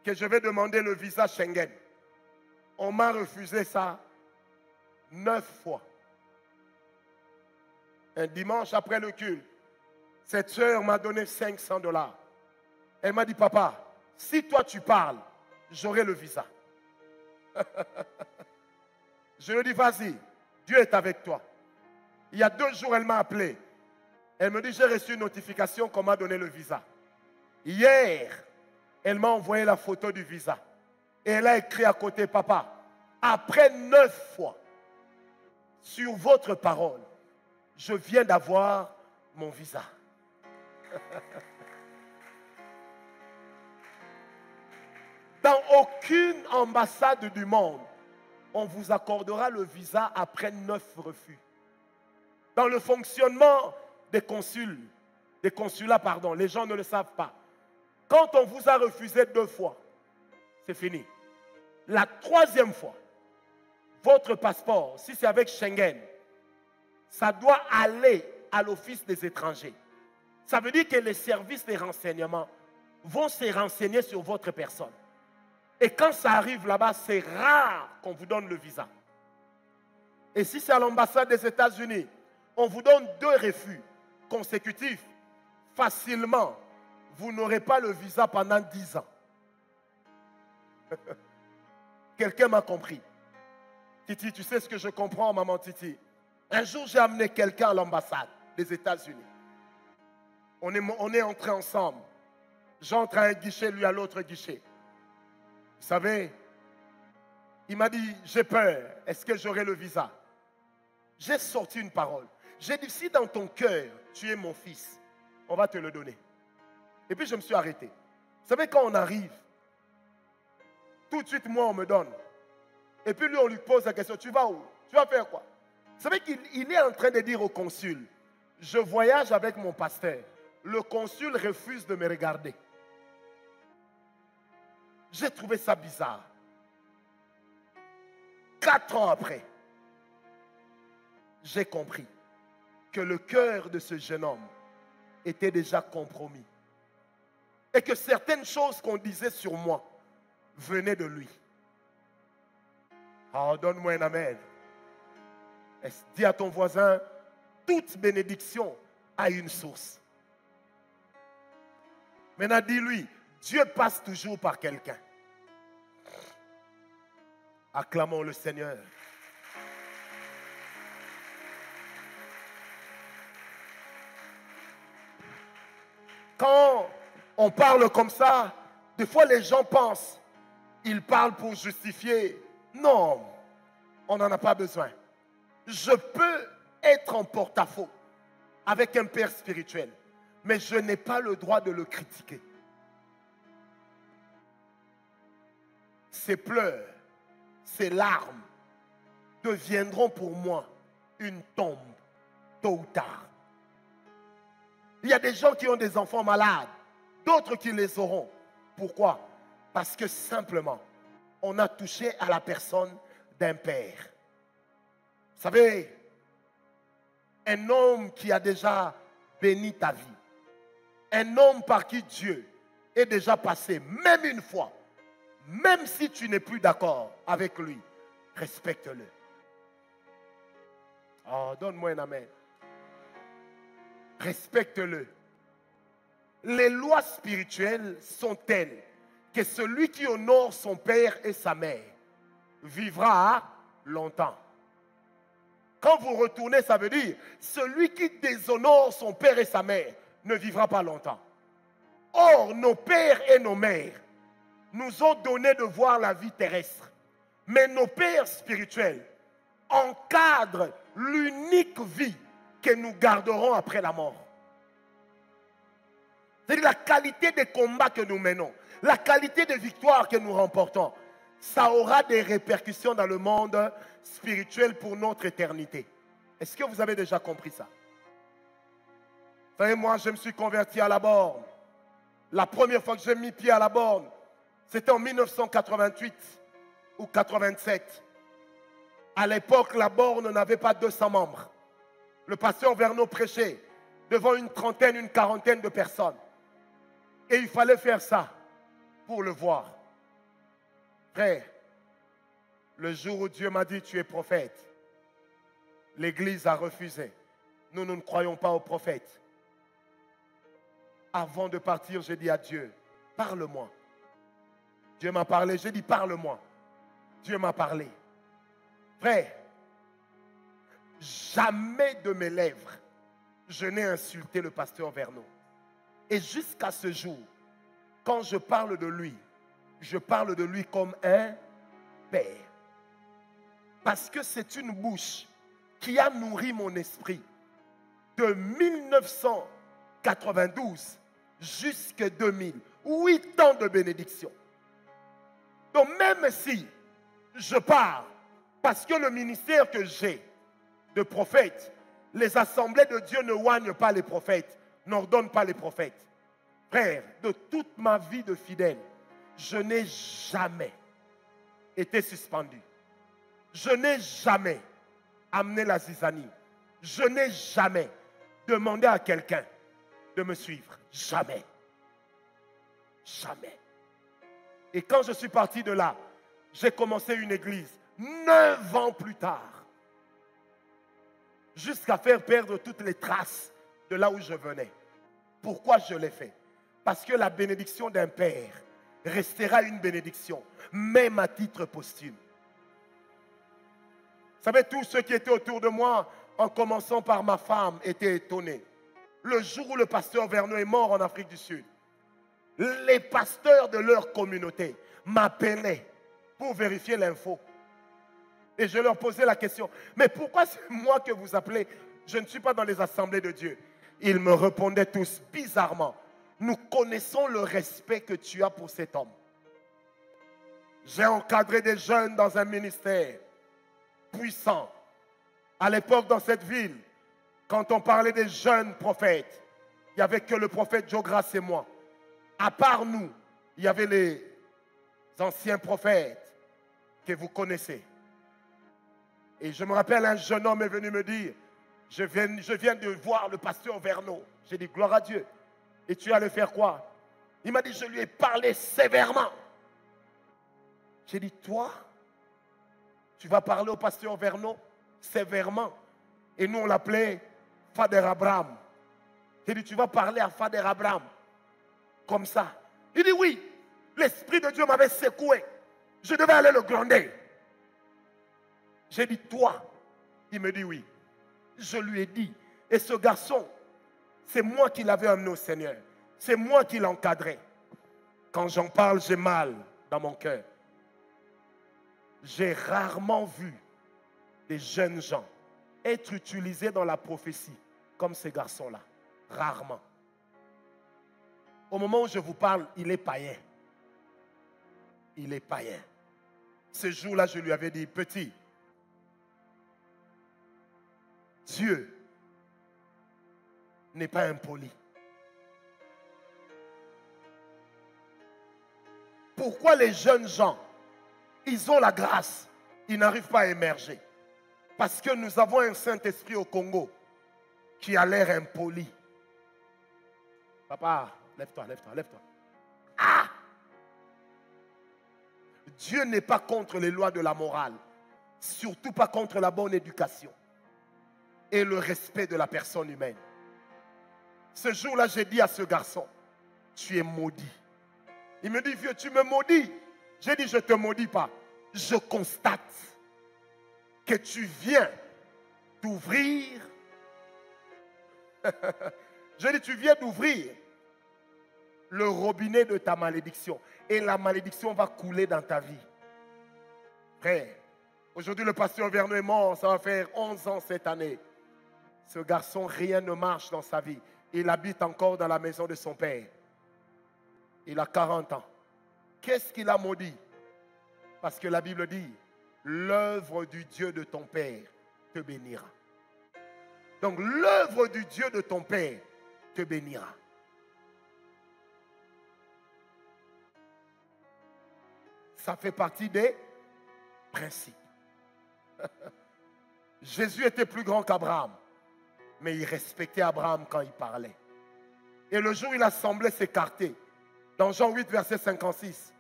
que je vais demander le visa Schengen. On m'a refusé ça 9 fois. Un dimanche après le culte, cette soeur m'a donné $500. Elle m'a dit, papa, si toi tu parles, j'aurai le visa. Je lui ai dit, vas-y, Dieu est avec toi. Il y a 2 jours, elle m'a appelé. Elle me dit, j'ai reçu une notification qu'on m'a donné le visa. Hier, elle m'a envoyé la photo du visa. Et elle a écrit à côté, papa, après 9 fois, sur votre parole, je viens d'avoir mon visa. Dans aucune ambassade du monde, on vous accordera le visa après 9 refus. Dans le fonctionnement des consulats, pardon, les gens ne le savent pas. Quand on vous a refusé 2 fois, c'est fini. La 3e fois, votre passeport, si c'est avec Schengen, ça doit aller à l'Office des étrangers. Ça veut dire que les services des renseignements vont se renseigner sur votre personne. Et quand ça arrive là-bas, c'est rare qu'on vous donne le visa. Et si c'est à l'ambassade des États-Unis, on vous donne 2 refus consécutifs. Facilement, vous n'aurez pas le visa pendant 10 ans. Quelqu'un m'a compris. Titi, tu sais ce que je comprends, maman Titi. Un jour, j'ai amené quelqu'un à l'ambassade des États-Unis. On est entrés ensemble. J'entre à un guichet, lui à l'autre guichet. Vous savez, il m'a dit, j'ai peur, est-ce que j'aurai le visa? J'ai sorti une parole. J'ai dit, si dans ton cœur, tu es mon fils, on va te le donner. Et puis je me suis arrêté. Vous savez, quand on arrive, tout de suite, moi, on me donne. Et puis lui, on lui pose la question, tu vas où? Tu vas faire quoi? Vous savez qu'il est en train de dire au consul, je voyage avec mon pasteur. Le consul refuse de me regarder. J'ai trouvé ça bizarre. 4 ans après, j'ai compris que le cœur de ce jeune homme était déjà compromis. Et que certaines choses qu'on disait sur moi venaient de lui. Oh, donne-moi un amen. Dis à ton voisin, toute bénédiction a une source. Maintenant, dis-lui, Dieu passe toujours par quelqu'un. Acclamons le Seigneur. Quand on parle comme ça, des fois les gens pensent, ils parlent pour justifier. Non, on n'en a pas besoin. Je peux être en porte-à-faux avec un père spirituel, mais je n'ai pas le droit de le critiquer. Ses pleurs, ses larmes deviendront pour moi une tombe, tôt ou tard. Il y a des gens qui ont des enfants malades, d'autres qui les auront. Pourquoi? Parce que simplement, on a touché à la personne d'un père. Vous savez, un homme qui a déjà bénit ta vie. Un homme par qui Dieu est déjà passé, même une fois, même si tu n'es plus d'accord avec lui, respecte-le. Oh, donne-moi un amen. Respecte-le. Les lois spirituelles sont telles que celui qui honore son père et sa mère vivra longtemps. Quand vous retournez, ça veut dire celui qui déshonore son père et sa mère ne vivra pas longtemps. Or, nos pères et nos mères nous ont donné de voir la vie terrestre. Mais nos pères spirituels encadrent l'unique vie que nous garderons après la mort. C'est la qualité des combats que nous menons, la qualité des victoires que nous remportons. Ça aura des répercussions dans le monde spirituel pour notre éternité. Est-ce que vous avez déjà compris ça? Vous savez, moi, je me suis converti à la borne. La première fois que j'ai mis pied à la borne, c'était en 1988 ou 87. À l'époque, la borne n'avait pas 200 membres. Le pasteur Verneau prêchait devant une trentaine, une quarantaine de personnes. Et il fallait faire ça pour le voir. Frère, le jour où Dieu m'a dit tu es prophète, l'Église a refusé. Nous ne croyons pas aux prophètes. Avant de partir, j'ai dit à Dieu, parle-moi. Dieu m'a parlé, j'ai dit parle-moi. Dieu m'a parlé. Frère, jamais de mes lèvres, je n'ai insulté le pasteur Verneau. Et jusqu'à ce jour, quand je parle de lui, je parle de lui comme un père. Parce que c'est une bouche qui a nourri mon esprit de 1992 jusqu'à 2000. 8 ans de bénédiction. Donc même si je parle, parce que le ministère que j'ai de prophète, les assemblées de Dieu ne oignent pas les prophètes, n'ordonnent pas les prophètes. Frère, de toute ma vie de fidèle, je n'ai jamais été suspendu. Je n'ai jamais amené la zizanie. Je n'ai jamais demandé à quelqu'un de me suivre. Jamais. Jamais. Et quand je suis parti de là, j'ai commencé une église 9 ans plus tard. Jusqu'à faire perdre toutes les traces de là où je venais. Pourquoi je l'ai fait? Parce que la bénédiction d'un père restera une bénédiction, même à titre posthume. Vous savez, tous ceux qui étaient autour de moi, en commençant par ma femme, étaient étonnés. Le jour où le pasteur Verneau est mort en Afrique du Sud, les pasteurs de leur communauté m'appelaient pour vérifier l'info. Et je leur posais la question, mais pourquoi c'est moi que vous appelez? Je ne suis pas dans les assemblées de Dieu. Ils me répondaient tous bizarrement, nous connaissons le respect que tu as pour cet homme. J'ai encadré des jeunes dans un ministère puissant. À l'époque, dans cette ville, quand on parlait des jeunes prophètes, il n'y avait que le prophète Jogras et moi. À part nous, il y avait les anciens prophètes que vous connaissez. Et je me rappelle, un jeune homme est venu me dire, je viens de voir le pasteur Verneau. J'ai dit, gloire à Dieu. Et tu allais faire quoi? Il m'a dit, je lui ai parlé sévèrement. J'ai dit, toi, tu vas parler au pasteur Verneau sévèrement. Et nous, on l'appelait Fader Abraham. J'ai dit, tu vas parler à Fader Abraham comme ça. Il dit, oui, l'Esprit de Dieu m'avait secoué. Je devais aller le gronder. J'ai dit, toi? Il me dit, oui. Je lui ai dit, et ce garçon, c'est moi qui l'avais amené au Seigneur. C'est moi qui l'encadrais. Quand j'en parle, j'ai mal dans mon cœur. J'ai rarement vu des jeunes gens être utilisés dans la prophétie comme ces garçons-là. Rarement. Au moment où je vous parle, il est païen. Il est païen. Ce jour-là, je lui avais dit, petit, Dieu n'est pas impoli. Pourquoi les jeunes gens, ils ont la grâce, ils n'arrivent pas à émerger? Parce que nous avons un Saint-Esprit au Congo qui a l'air impoli. Papa, lève-toi, lève-toi, lève-toi. Ah! Dieu n'est pas contre les lois de la morale. Surtout pas contre la bonne éducation et le respect de la personne humaine. Ce jour-là, j'ai dit à ce garçon, tu es maudit. Il me dit, vieux, tu me maudis. J'ai dit, je ne te maudis pas. Je constate que tu viens d'ouvrir. Je dis, tu viens d'ouvrir le robinet de ta malédiction. Et la malédiction va couler dans ta vie. Frère, aujourd'hui le pasteur Vernon est mort. Ça va faire 11 ans cette année. Ce garçon, rien ne marche dans sa vie. Il habite encore dans la maison de son père. Il a 40 ans. Qu'est-ce qu'il a maudit? Parce que la Bible dit, l'œuvre du Dieu de ton père te bénira. Donc l'œuvre du Dieu de ton père te bénira. Ça fait partie des principes. Jésus était plus grand qu'Abraham, mais il respectait Abraham quand il parlait. Et le jour où il a semblé s'écarter, dans Jean 8, verset 56,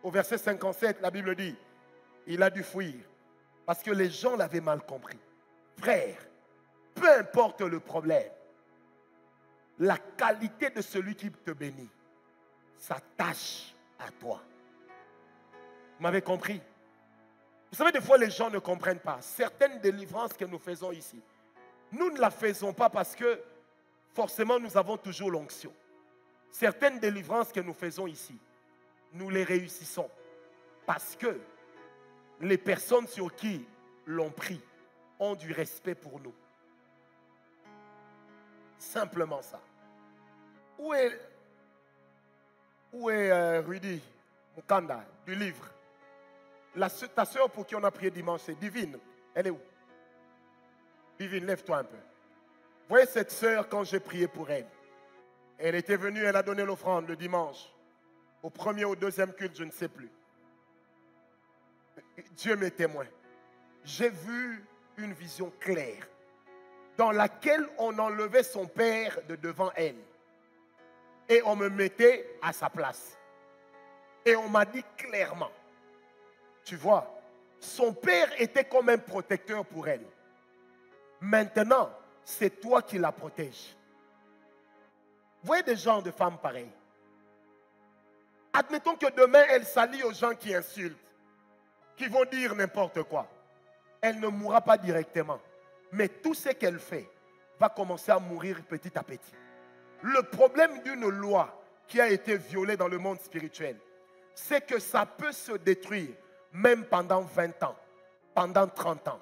au verset 57, la Bible dit, il a dû fuir, parce que les gens l'avaient mal compris. Frère, peu importe le problème, la qualité de celui qui te bénit s'attache à toi. Vous m'avez compris? Vous savez, des fois, les gens ne comprennent pas. Certaines délivrances que nous faisons ici, nous ne la faisons pas parce que forcément nous avons toujours l'onction. Certaines délivrances que nous faisons ici, nous les réussissons parce que les personnes sur qui l'on prie ont du respect pour nous. Simplement ça. Où est Rudy Mukanda du livre? Ta soeur pour qui on a prié dimanche, c'est Divine. Elle est où? Divine, lève-toi un peu. Vous voyez cette soeur, quand j'ai prié pour elle, elle était venue, elle a donné l'offrande le dimanche. Au premier ou deuxième culte, je ne sais plus. Dieu m'est témoin. J'ai vu une vision claire dans laquelle on enlevait son père de devant elle et on me mettait à sa place. Et on m'a dit clairement, tu vois, son père était comme un protecteur pour elle. Maintenant, c'est toi qui la protèges. Vous voyez des gens, de femmes pareilles. Admettons que demain, elle s'allie aux gens qui insultent, qui vont dire n'importe quoi. Elle ne mourra pas directement. Mais tout ce qu'elle fait va commencer à mourir petit à petit. Le problème d'une loi qui a été violée dans le monde spirituel, c'est que ça peut se détruire même pendant 20 ans, pendant 30 ans.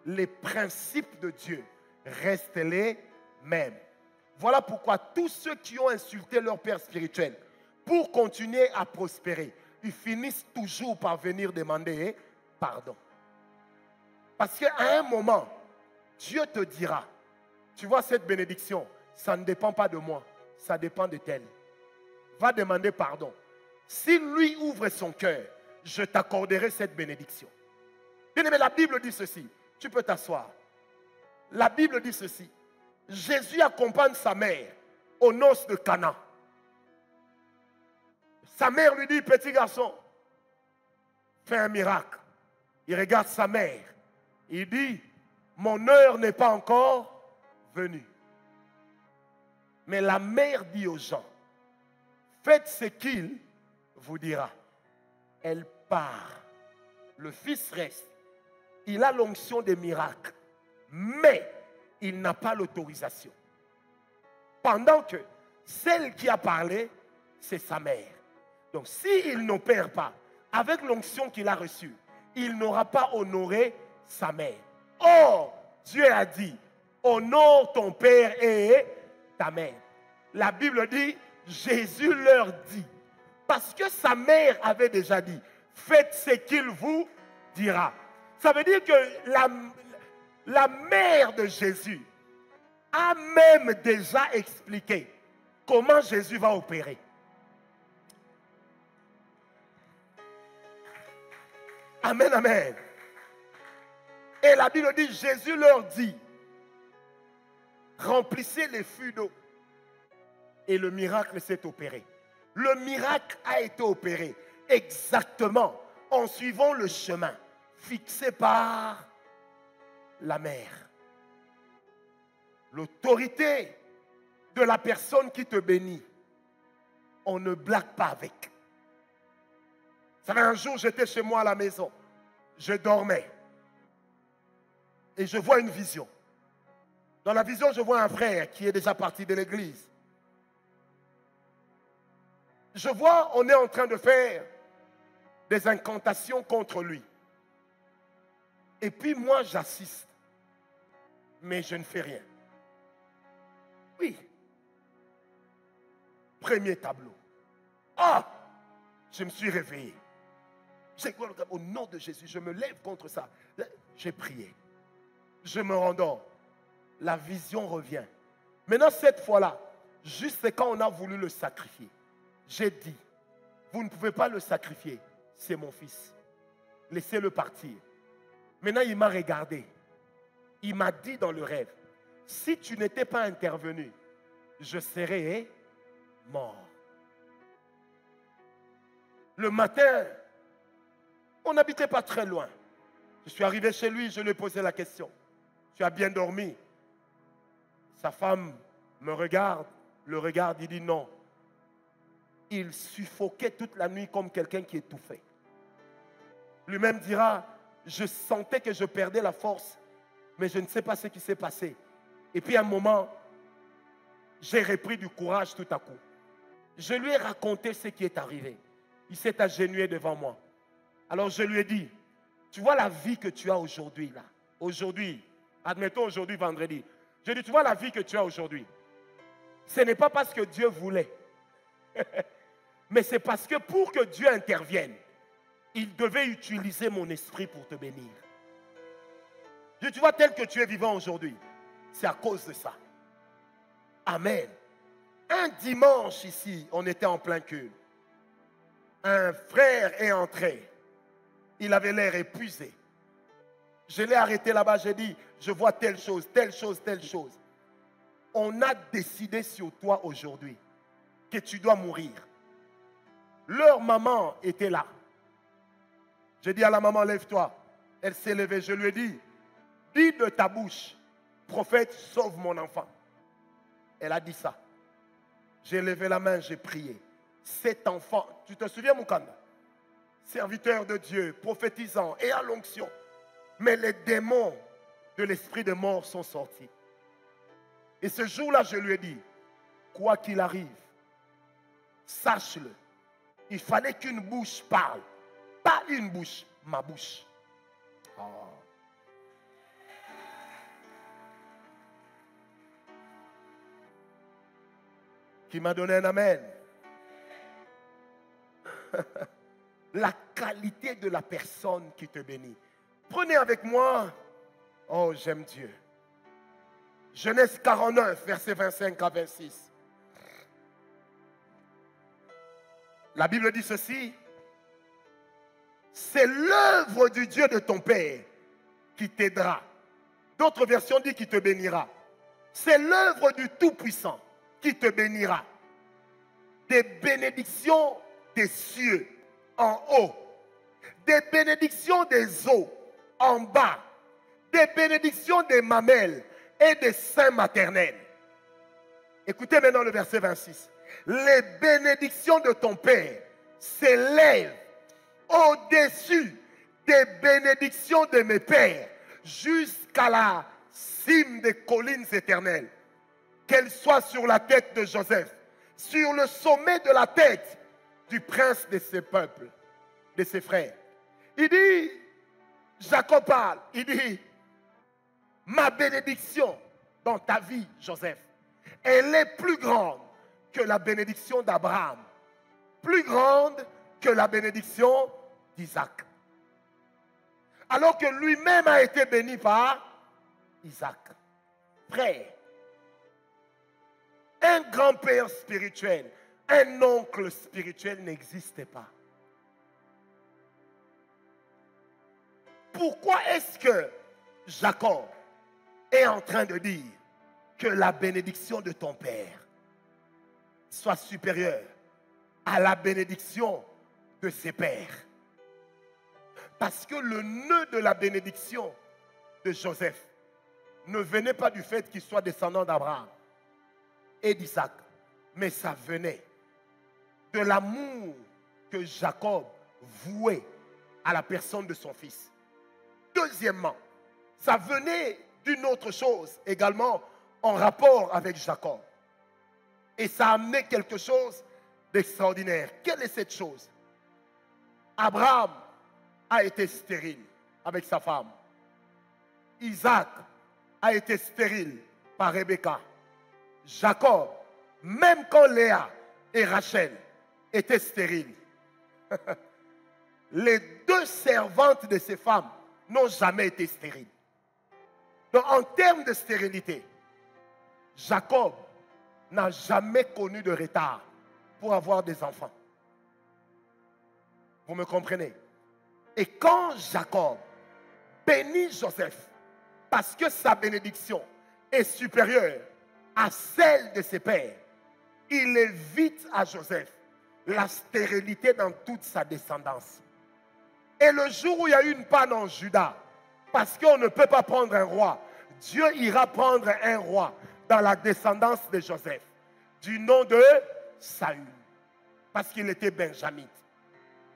Les principes de Dieu restent les mêmes. Voilà pourquoi tous ceux qui ont insulté leur père spirituel, pour continuer à prospérer, ils finissent toujours par venir demander pardon. Parce qu'à un moment, Dieu te dira, tu vois cette bénédiction, ça ne dépend pas de moi, ça dépend de tel. Va demander pardon. Si lui ouvre son cœur, je t'accorderai cette bénédiction. Bien aimé, la Bible dit ceci. Tu peux t'asseoir. La Bible dit ceci. Jésus accompagne sa mère aux noces de Cana. Sa mère lui dit, petit garçon, fais un miracle. Il regarde sa mère. Il dit, mon heure n'est pas encore venue. Mais la mère dit aux gens, faites ce qu'il vous dira. Elle part. Le fils reste. Il a l'onction des miracles. Mais il n'a pas l'autorisation. Pendant que celle qui a parlé, c'est sa mère. Donc s'il n'opère pas avec l'onction qu'il a reçue, il n'aura pas honoré sa mère. Or, Dieu a dit, honore ton père et ta mère. La Bible dit, Jésus leur dit, parce que sa mère avait déjà dit, faites ce qu'il vous dira. Ça veut dire que la mère de Jésus a même déjà expliqué comment Jésus va opérer. Amen, amen. Et la Bible dit, Jésus leur dit, remplissez les fûts d'eau. et le miracle s'est opéré. Le miracle a été opéré exactement en suivant le chemin fixé par la mère. L'autorité de la personne qui te bénit, on ne blague pas avec. Vous savez, un jour, j'étais chez moi à la maison. Je dormais. Et je vois une vision. Dans la vision, je vois un frère qui est déjà parti de l'église. Je vois, on est en train de faire des incantations contre lui. Et puis moi, j'assiste. Mais je ne fais rien. Oui. Premier tableau. Ah! Je me suis réveillé. Au nom de Jésus, je me lève contre ça. J'ai prié. Je me rendors. La vision revient. Maintenant, cette fois-là, juste quand on a voulu le sacrifier, j'ai dit, vous ne pouvez pas le sacrifier. C'est mon fils. Laissez-le partir. Maintenant, il m'a regardé. Il m'a dit dans le rêve, si tu n'étais pas intervenu, je serais mort. Le matin, on n'habitait pas très loin. Je suis arrivé chez lui, je lui ai posé la question. Tu as bien dormi? Sa femme me regarde, le regarde, il dit non. Il suffoquait toute la nuit comme quelqu'un qui étouffait. Lui-même dira, je sentais que je perdais la force, mais je ne sais pas ce qui s'est passé. Et puis à un moment, j'ai repris du courage tout à coup. Je lui ai raconté ce qui est arrivé. Il s'est agenouillé devant moi. Alors je lui ai dit, tu vois la vie que tu as aujourd'hui là. Aujourd'hui, admettons aujourd'hui vendredi. Je lui ai dit, tu vois la vie que tu as aujourd'hui. Ce n'est pas parce que Dieu voulait. Mais c'est parce que pour que Dieu intervienne, il devait utiliser mon esprit pour te bénir. Je dis, tu vois, tel que tu es vivant aujourd'hui, c'est à cause de ça. Amen. Un dimanche ici, on était en plein culte. Un frère est entré. Il avait l'air épuisé. Je l'ai arrêté là-bas, j'ai dit, je vois telle chose, telle chose, telle chose. On a décidé sur toi aujourd'hui que tu dois mourir. Leur maman était là. J'ai dit à la maman, lève-toi. Elle s'est levée, je lui ai dit, dis de ta bouche, prophète, sauve mon enfant. Elle a dit ça. J'ai levé la main, j'ai prié. Cet enfant, tu te souviens, Moukanda? Serviteur de Dieu, prophétisant et à l'onction. Mais les démons de l'esprit de mort sont sortis. Et ce jour-là, je lui ai dit, quoi qu'il arrive, sache-le, il fallait qu'une bouche parle. Pas une bouche, ma bouche. Oh. Qui m'a donné un amen. La qualité de la personne qui te bénit. Prenez avec moi, oh j'aime Dieu. Genèse 49, versets 25 à 26. La Bible dit ceci. C'est l'œuvre du Dieu de ton Père qui t'aidera. D'autres versions disent qui te bénira. C'est l'œuvre du Tout-Puissant qui te bénira. Des bénédictions des cieux en haut. Des bénédictions des eaux en bas. Des bénédictions des mamelles et des seins maternels. Écoutez maintenant le verset 26. Les bénédictions de ton Père s'élèvent au-dessus des bénédictions de mes pères jusqu'à la cime des collines éternelles. Qu'elles soient sur la tête de Joseph, sur le sommet de la tête du prince de ses peuples, de ses frères. Il dit, Jacob parle, il dit, ma bénédiction dans ta vie, Joseph, elle est plus grande que la bénédiction d'Abraham, plus grande que la bénédiction d'Isaac. Alors que lui-même a été béni par Isaac. Frère, un grand-père spirituel, un oncle spirituel n'existait pas. Pourquoi est-ce que Jacob est en train de dire que la bénédiction de ton père soit supérieur à la bénédiction de ses pères. Parce que le nœud de la bénédiction de Joseph ne venait pas du fait qu'il soit descendant d'Abraham et d'Isaac, mais ça venait de l'amour que Jacob vouait à la personne de son fils. Deuxièmement, ça venait d'une autre chose également en rapport avec Jacob. Et ça a amené quelque chose d'extraordinaire. Quelle est cette chose? Abraham a été stérile avec sa femme. Isaac a été stérile par Rebecca. Jacob, même quand Léa et Rachel étaient stériles, les deux servantes de ces femmes n'ont jamais été stériles. Donc en termes de stérilité, Jacob n'a jamais connu de retard pour avoir des enfants. Vous me comprenez? Et quand Jacob bénit Joseph, parce que sa bénédiction est supérieure à celle de ses pères, il évite à Joseph la stérilité dans toute sa descendance. Et le jour où il y a eu une panne en Juda, parce qu'on ne peut pas prendre un roi, Dieu ira prendre un roi dans la descendance de Joseph, du nom de Saül, parce qu'il était benjamite.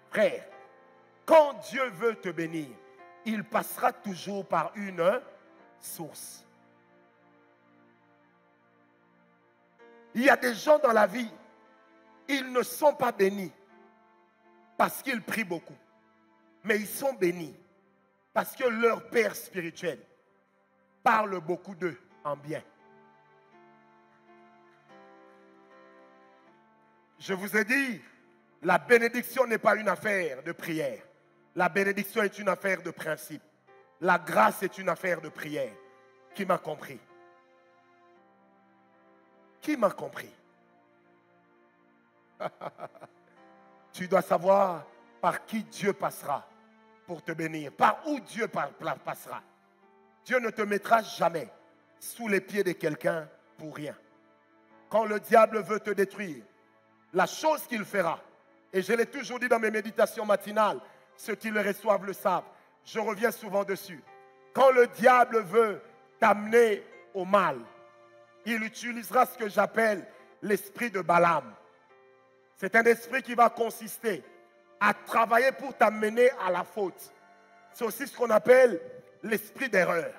Frère, quand Dieu veut te bénir, il passera toujours par une source. Il y a des gens dans la vie, ils ne sont pas bénis parce qu'ils prient beaucoup, mais ils sont bénis parce que leur père spirituel parle beaucoup d'eux en bien. Je vous ai dit, la bénédiction n'est pas une affaire de prière. La bénédiction est une affaire de principe. La grâce est une affaire de prière. Qui m'a compris? Qui m'a compris? Tu dois savoir par qui Dieu passera pour te bénir. Par où Dieu passera. Dieu ne te mettra jamais sous les pieds de quelqu'un pour rien. Quand le diable veut te détruire, la chose qu'il fera, et je l'ai toujours dit dans mes méditations matinales, ceux qui le reçoivent le savent, je reviens souvent dessus. Quand le diable veut t'amener au mal, il utilisera ce que j'appelle l'esprit de Balaam. C'est un esprit qui va consister à travailler pour t'amener à la faute. C'est aussi ce qu'on appelle l'esprit d'erreur.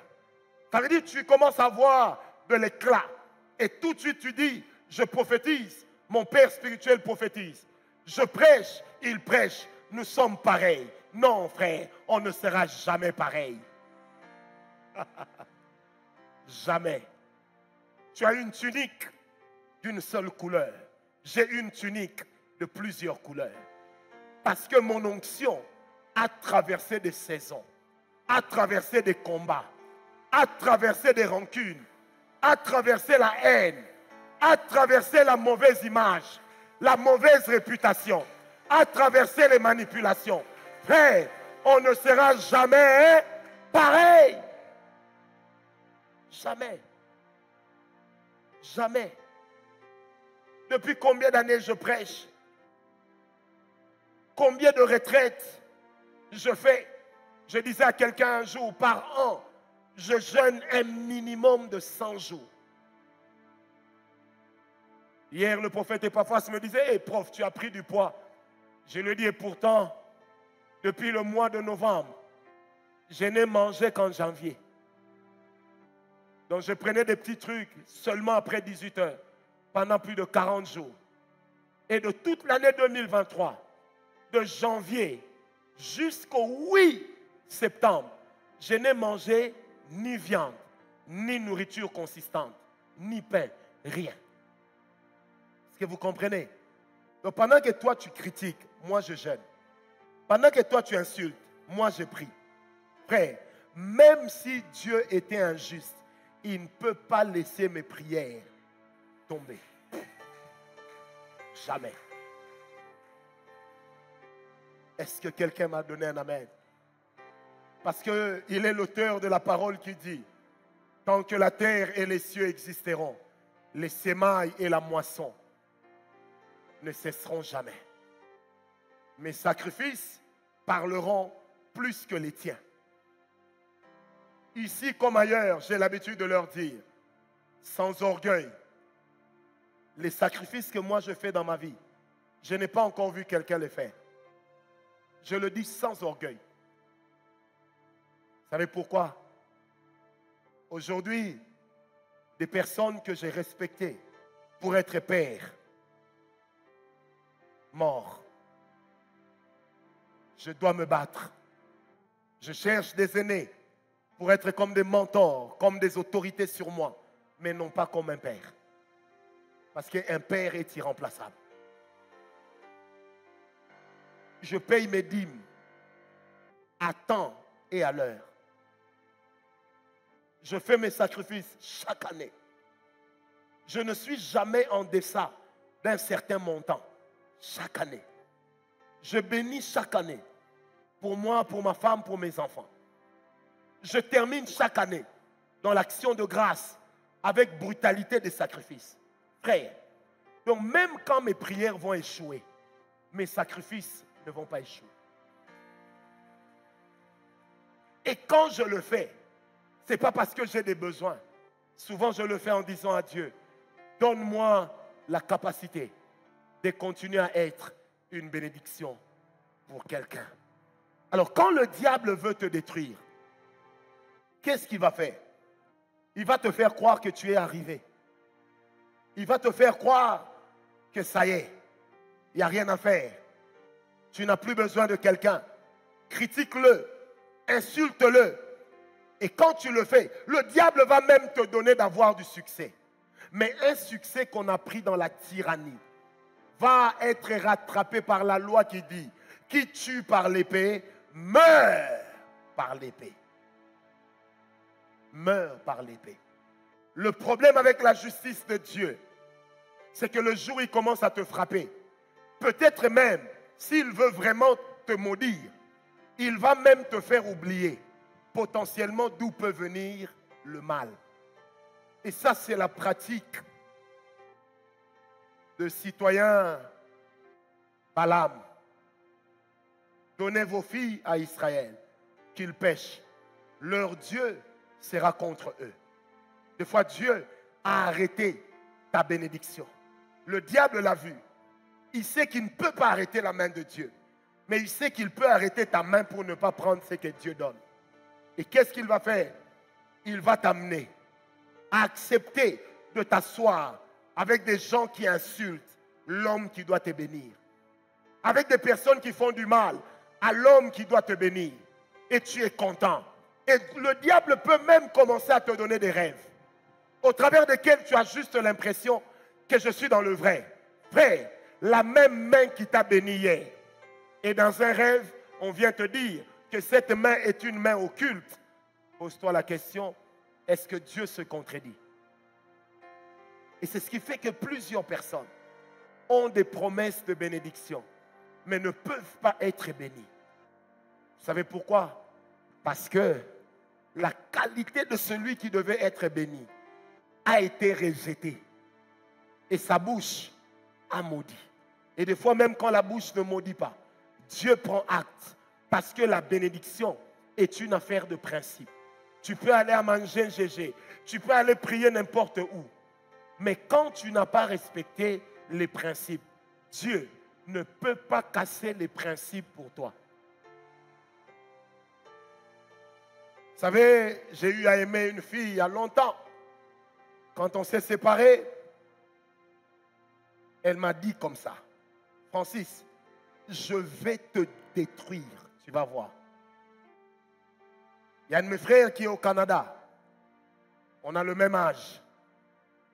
Ça veut dire que tu commences à voir de l'éclat et tout de suite tu dis, je prophétise, mon père spirituel prophétise. Je prêche, il prêche, nous sommes pareils. Non frère, on ne sera jamais pareil. Jamais. Tu as une tunique d'une seule couleur. J'ai une tunique de plusieurs couleurs. Parce que mon onction a traversé des saisons, a traversé des combats, a traversé des rancunes, a traversé la haine, a traversé la mauvaise image, la mauvaise réputation, a traversé les manipulations. Frère, on ne sera jamais pareil. Jamais. Jamais. Depuis combien d'années je prêche? Combien de retraites je fais? Je disais à quelqu'un un jour, par an, je jeûne un minimum de 100 jours. Hier, le prophète Epaphras me disait, hey, prof, tu as pris du poids. Je lui ai dit, et pourtant, depuis le mois de novembre, je n'ai mangé qu'en janvier. Donc je prenais des petits trucs seulement après 18 heures, pendant plus de 40 jours. Et de toute l'année 2023, de janvier jusqu'au 8 septembre, je n'ai mangé ni viande, ni nourriture consistante, ni pain, rien. Est-ce que vous comprenez? Donc pendant que toi tu critiques, moi je jeûne. Pendant que toi tu insultes, moi je prie. Frère, même si Dieu était injuste, il ne peut pas laisser mes prières tomber. Jamais. Est-ce que quelqu'un m'a donné un amen? Parce qu'il est l'auteur de la parole qui dit, tant que la terre et les cieux existeront, les semailles et la moisson ne cesseront jamais. Mes sacrifices parleront plus que les tiens. Ici comme ailleurs, j'ai l'habitude de leur dire, sans orgueil, les sacrifices que moi je fais dans ma vie, je n'ai pas encore vu quelqu'un les faire. Je le dis sans orgueil. Vous savez pourquoi? Aujourd'hui, des personnes que j'ai respectées pour être père, morts. Je dois me battre. Je cherche des aînés pour être comme des mentors, comme des autorités sur moi, mais non pas comme un père. Parce qu'un père est irremplaçable. Je paye mes dîmes à temps et à l'heure. Je fais mes sacrifices chaque année. Je ne suis jamais en deçà d'un certain montant. Chaque année. Je bénis chaque année. Pour moi, pour ma femme, pour mes enfants. Je termine chaque année dans l'action de grâce avec brutalité des sacrifices. Frère, donc même quand mes prières vont échouer, mes sacrifices ne vont pas échouer. Et quand je le fais, ce n'est pas parce que j'ai des besoins. Souvent, je le fais en disant à Dieu, donne-moi la capacité de continuer à être une bénédiction pour quelqu'un. Alors, quand le diable veut te détruire, qu'est-ce qu'il va faire? Il va te faire croire que tu es arrivé. Il va te faire croire que ça y est, il n'y a rien à faire. Tu n'as plus besoin de quelqu'un. Critique-le, insulte-le. Et quand tu le fais, le diable va même te donner d'avoir du succès. Mais un succès qu'on a pris dans la tyrannie va être rattrapé par la loi qui dit, qui tue par l'épée, meurt par l'épée. Meurt par l'épée. Le problème avec la justice de Dieu, c'est que le jour où il commence à te frapper, peut-être même, s'il veut vraiment te maudire, il va même te faire oublier potentiellement d'où peut venir le mal. Et ça, c'est la pratique de citoyens Balaam. Donnez vos filles à Israël, qu'ils pêchent. Leur Dieu sera contre eux. Des fois, Dieu a arrêté ta bénédiction. Le diable l'a vu. Il sait qu'il ne peut pas arrêter la main de Dieu. Mais il sait qu'il peut arrêter ta main pour ne pas prendre ce que Dieu donne. Et qu'est-ce qu'il va faire? Il va t'amener à accepter de t'asseoir avec des gens qui insultent l'homme qui doit te bénir. Avec des personnes qui font du mal à l'homme qui doit te bénir. Et tu es content. Et le diable peut même commencer à te donner des rêves, au travers desquels tu as juste l'impression que je suis dans le vrai. Frère, la même main qui t'a béni hier. Et dans un rêve, on vient te dire que cette main est une main occulte. Pose-toi la question, est-ce que Dieu se contredit? Et c'est ce qui fait que plusieurs personnes ont des promesses de bénédiction, mais ne peuvent pas être bénies. Vous savez pourquoi? Parce que la qualité de celui qui devait être béni a été rejetée. Et sa bouche a maudit. Et des fois, même quand la bouche ne maudit pas, Dieu prend acte. Parce que la bénédiction est une affaire de principe. Tu peux aller à manger un GG. Tu peux aller prier n'importe où. Mais quand tu n'as pas respecté les principes, Dieu ne peut pas casser les principes pour toi. Vous savez, j'ai eu à aimer une fille il y a longtemps. Quand on s'est séparés, elle m'a dit comme ça, Francis, je vais te détruire, tu vas voir. Il y a un de mes frères qui est au Canada. On a le même âge.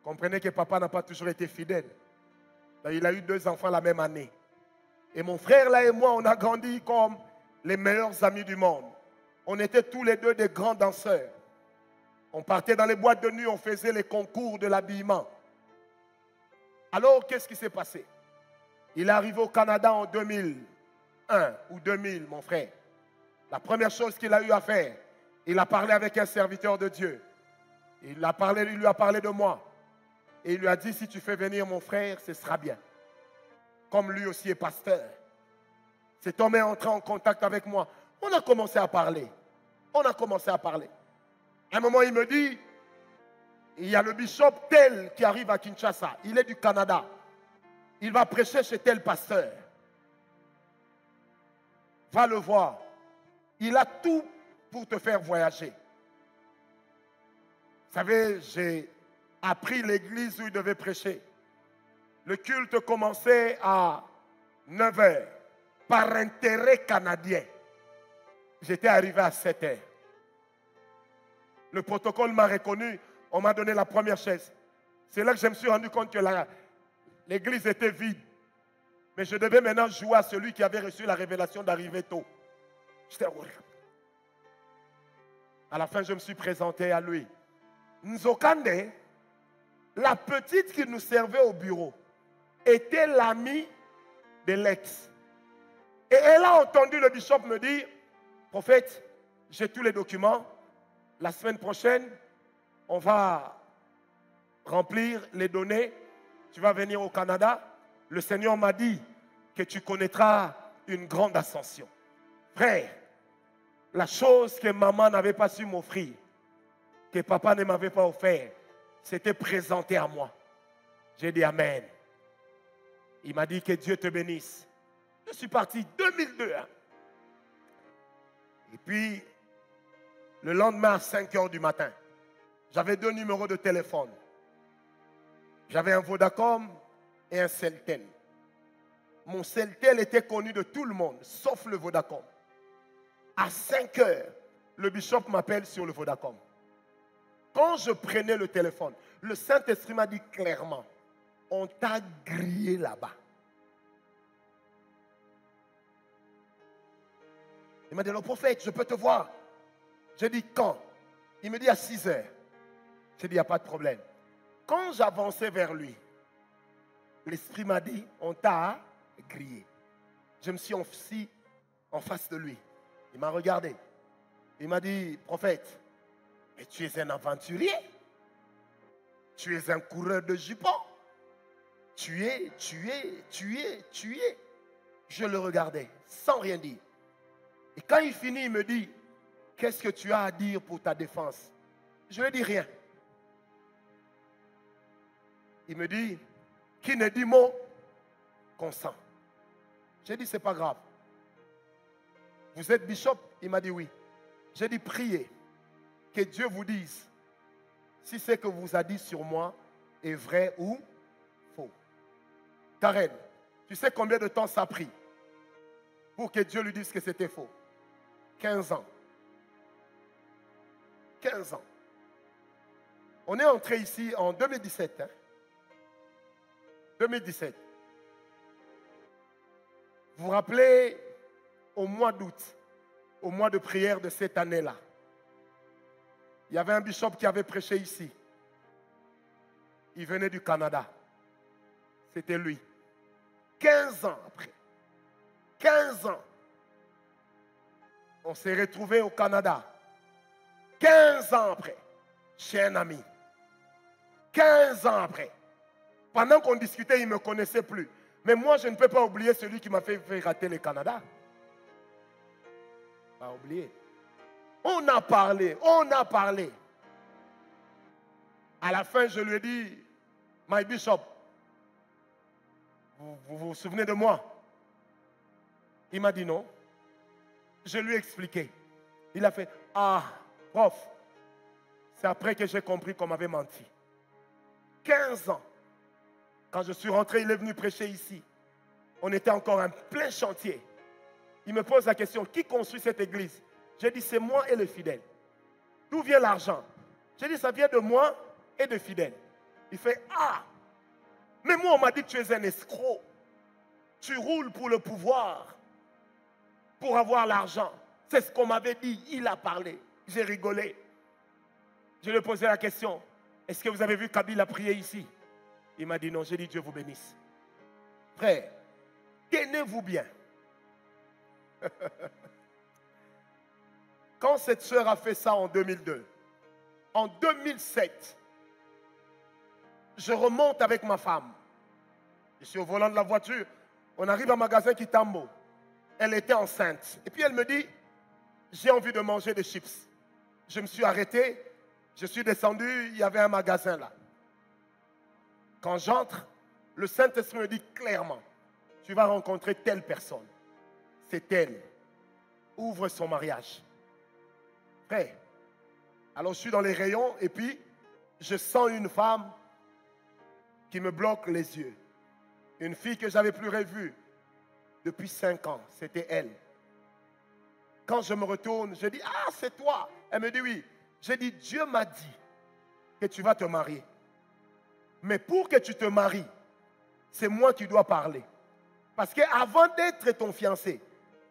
Comprenez que papa n'a pas toujours été fidèle. Il a eu 2 enfants la même année. Et mon frère là et moi, on a grandi comme les meilleurs amis du monde. On était tous les deux des grands danseurs. On partait dans les boîtes de nuit, on faisait les concours de l'habillement. Alors, qu'est-ce qui s'est passé? Il est arrivé au Canada en 2001 ou 2000, mon frère. La première chose qu'il a eu à faire, il a parlé avec un serviteur de Dieu. Il lui a parlé de moi. Et il lui a dit, si tu fais venir mon frère, ce sera bien. comme lui aussi est pasteur. Cet homme est entré en contact avec moi. On a commencé à parler. On a commencé à parler. À un moment, il me dit, il y a le bishop tel qui arrive à Kinshasa. Il est du Canada. Il va prêcher chez tel pasteur. Va le voir. Il a tout pour te faire voyager. Vous savez, j'ai appris l'église où il devait prêcher. Le culte commençait à 9 h par intérêt canadien. J'étais arrivé à 7 h. Le protocole m'a reconnu. On m'a donné la première chaise. C'est là que je me suis rendu compte que l'église était vide. Mais je devais maintenant jouer à celui qui avait reçu la révélation d'arriver tôt. J'étais horrible. À la fin, je me suis présenté à lui. Nzokande, la petite qui nous servait au bureau, était l'amie de l'ex. Et elle a entendu le bishop me dire, prophète, j'ai tous les documents. La semaine prochaine, on va remplir les données. Tu vas venir au Canada. Le Seigneur m'a dit que tu connaîtras une grande ascension. Frère, la chose que maman n'avait pas su m'offrir, que papa ne m'avait pas offert, c'était présenté à moi. J'ai dit Amen. Il m'a dit que Dieu te bénisse. Je suis parti 2002. Hein. Et puis, le lendemain à 5 h du matin, j'avais 2 numéros de téléphone. J'avais un Vodacom et un Celtel. Mon Celtel était connu de tout le monde, sauf le Vodacom. À 5 h, le bishop m'appelle sur le Vodacom. Quand je prenais le téléphone, le Saint-Esprit m'a dit clairement, on t'a grillé là-bas. Il m'a dit, le prophète, je peux te voir. J'ai dit, quand? Il me dit, à 6 h. J'ai dit, il n'y a pas de problème. Quand j'avançais vers lui, l'Esprit m'a dit, on t'a grillé. Je me suis assis en face de lui. Il m'a regardé. Il m'a dit, prophète, mais tu es un aventurier. Tu es un coureur de jupons. Tu es. Je le regardais sans rien dire. Et quand il finit, il me dit, qu'est-ce que tu as à dire pour ta défense? Je ne dis rien. Il me dit, qui ne dit mot, consent. J'ai dit, c'est pas grave. Vous êtes bishop? Il m'a dit oui. J'ai dit, priez, que Dieu vous dise si ce que vous a dit sur moi est vrai ou faux. Karen, tu sais combien de temps ça a pris pour que Dieu lui dise que c'était faux? 15 ans. 15 ans. On est entré ici en 2017. Hein? 2017. Vous vous rappelez, au mois d'août, au mois de prière de cette année-là, il y avait un bishop qui avait prêché ici. Il venait du Canada. C'était lui. 15 ans après. 15 ans. On s'est retrouvés au Canada. 15 ans après. Chez un ami. 15 ans après. Pendant qu'on discutait, il ne me connaissait plus. Mais moi, je ne peux pas oublier celui qui m'a fait rater le Canada. Pas oublier. On a parlé, on a parlé. À la fin, je lui ai dit, my bishop, vous vous souvenez de moi? Il m'a dit non. Je lui ai expliqué. Il a fait, ah, prof, c'est après que j'ai compris qu'on m'avait menti. 15 ans. Quand je suis rentré, il est venu prêcher ici. On était encore en plein chantier. Il me pose la question, qui construit cette église? J'ai dit, c'est moi et le fidèle. D'où vient l'argent? J'ai dit, ça vient de moi et de fidèle. Il fait, ah, mais moi on m'a dit que tu es un escroc. Tu roules pour le pouvoir, pour avoir l'argent. C'est ce qu'on m'avait dit, il a parlé. J'ai rigolé. Je lui ai posé la question, est-ce que vous avez vu Kabila prier ici? Il m'a dit non, j'ai dit Dieu vous bénisse. Frère, tenez-vous bien. Quand cette sœur a fait ça en 2002, en 2007, je remonte avec ma femme. Je suis au volant de la voiture. On arrive à un magasin Kitambo. Elle était enceinte. Et puis elle me dit, j'ai envie de manger des chips. Je me suis arrêté, je suis descendu, il y avait un magasin là. Quand j'entre, le Saint-Esprit me dit clairement, tu vas rencontrer telle personne. C'est elle. Ouvre son mariage. Frère, alors je suis dans les rayons et puis je sens une femme qui me bloque les yeux. Une fille que je n'avais plus revue depuis 5 ans. C'était elle. Quand je me retourne, je dis, ah, c'est toi. Elle me dit oui. J'ai dit, Dieu m'a dit que tu vas te marier. Mais pour que tu te maries, c'est moi qui dois parler. Parce qu'avant d'être ton fiancé,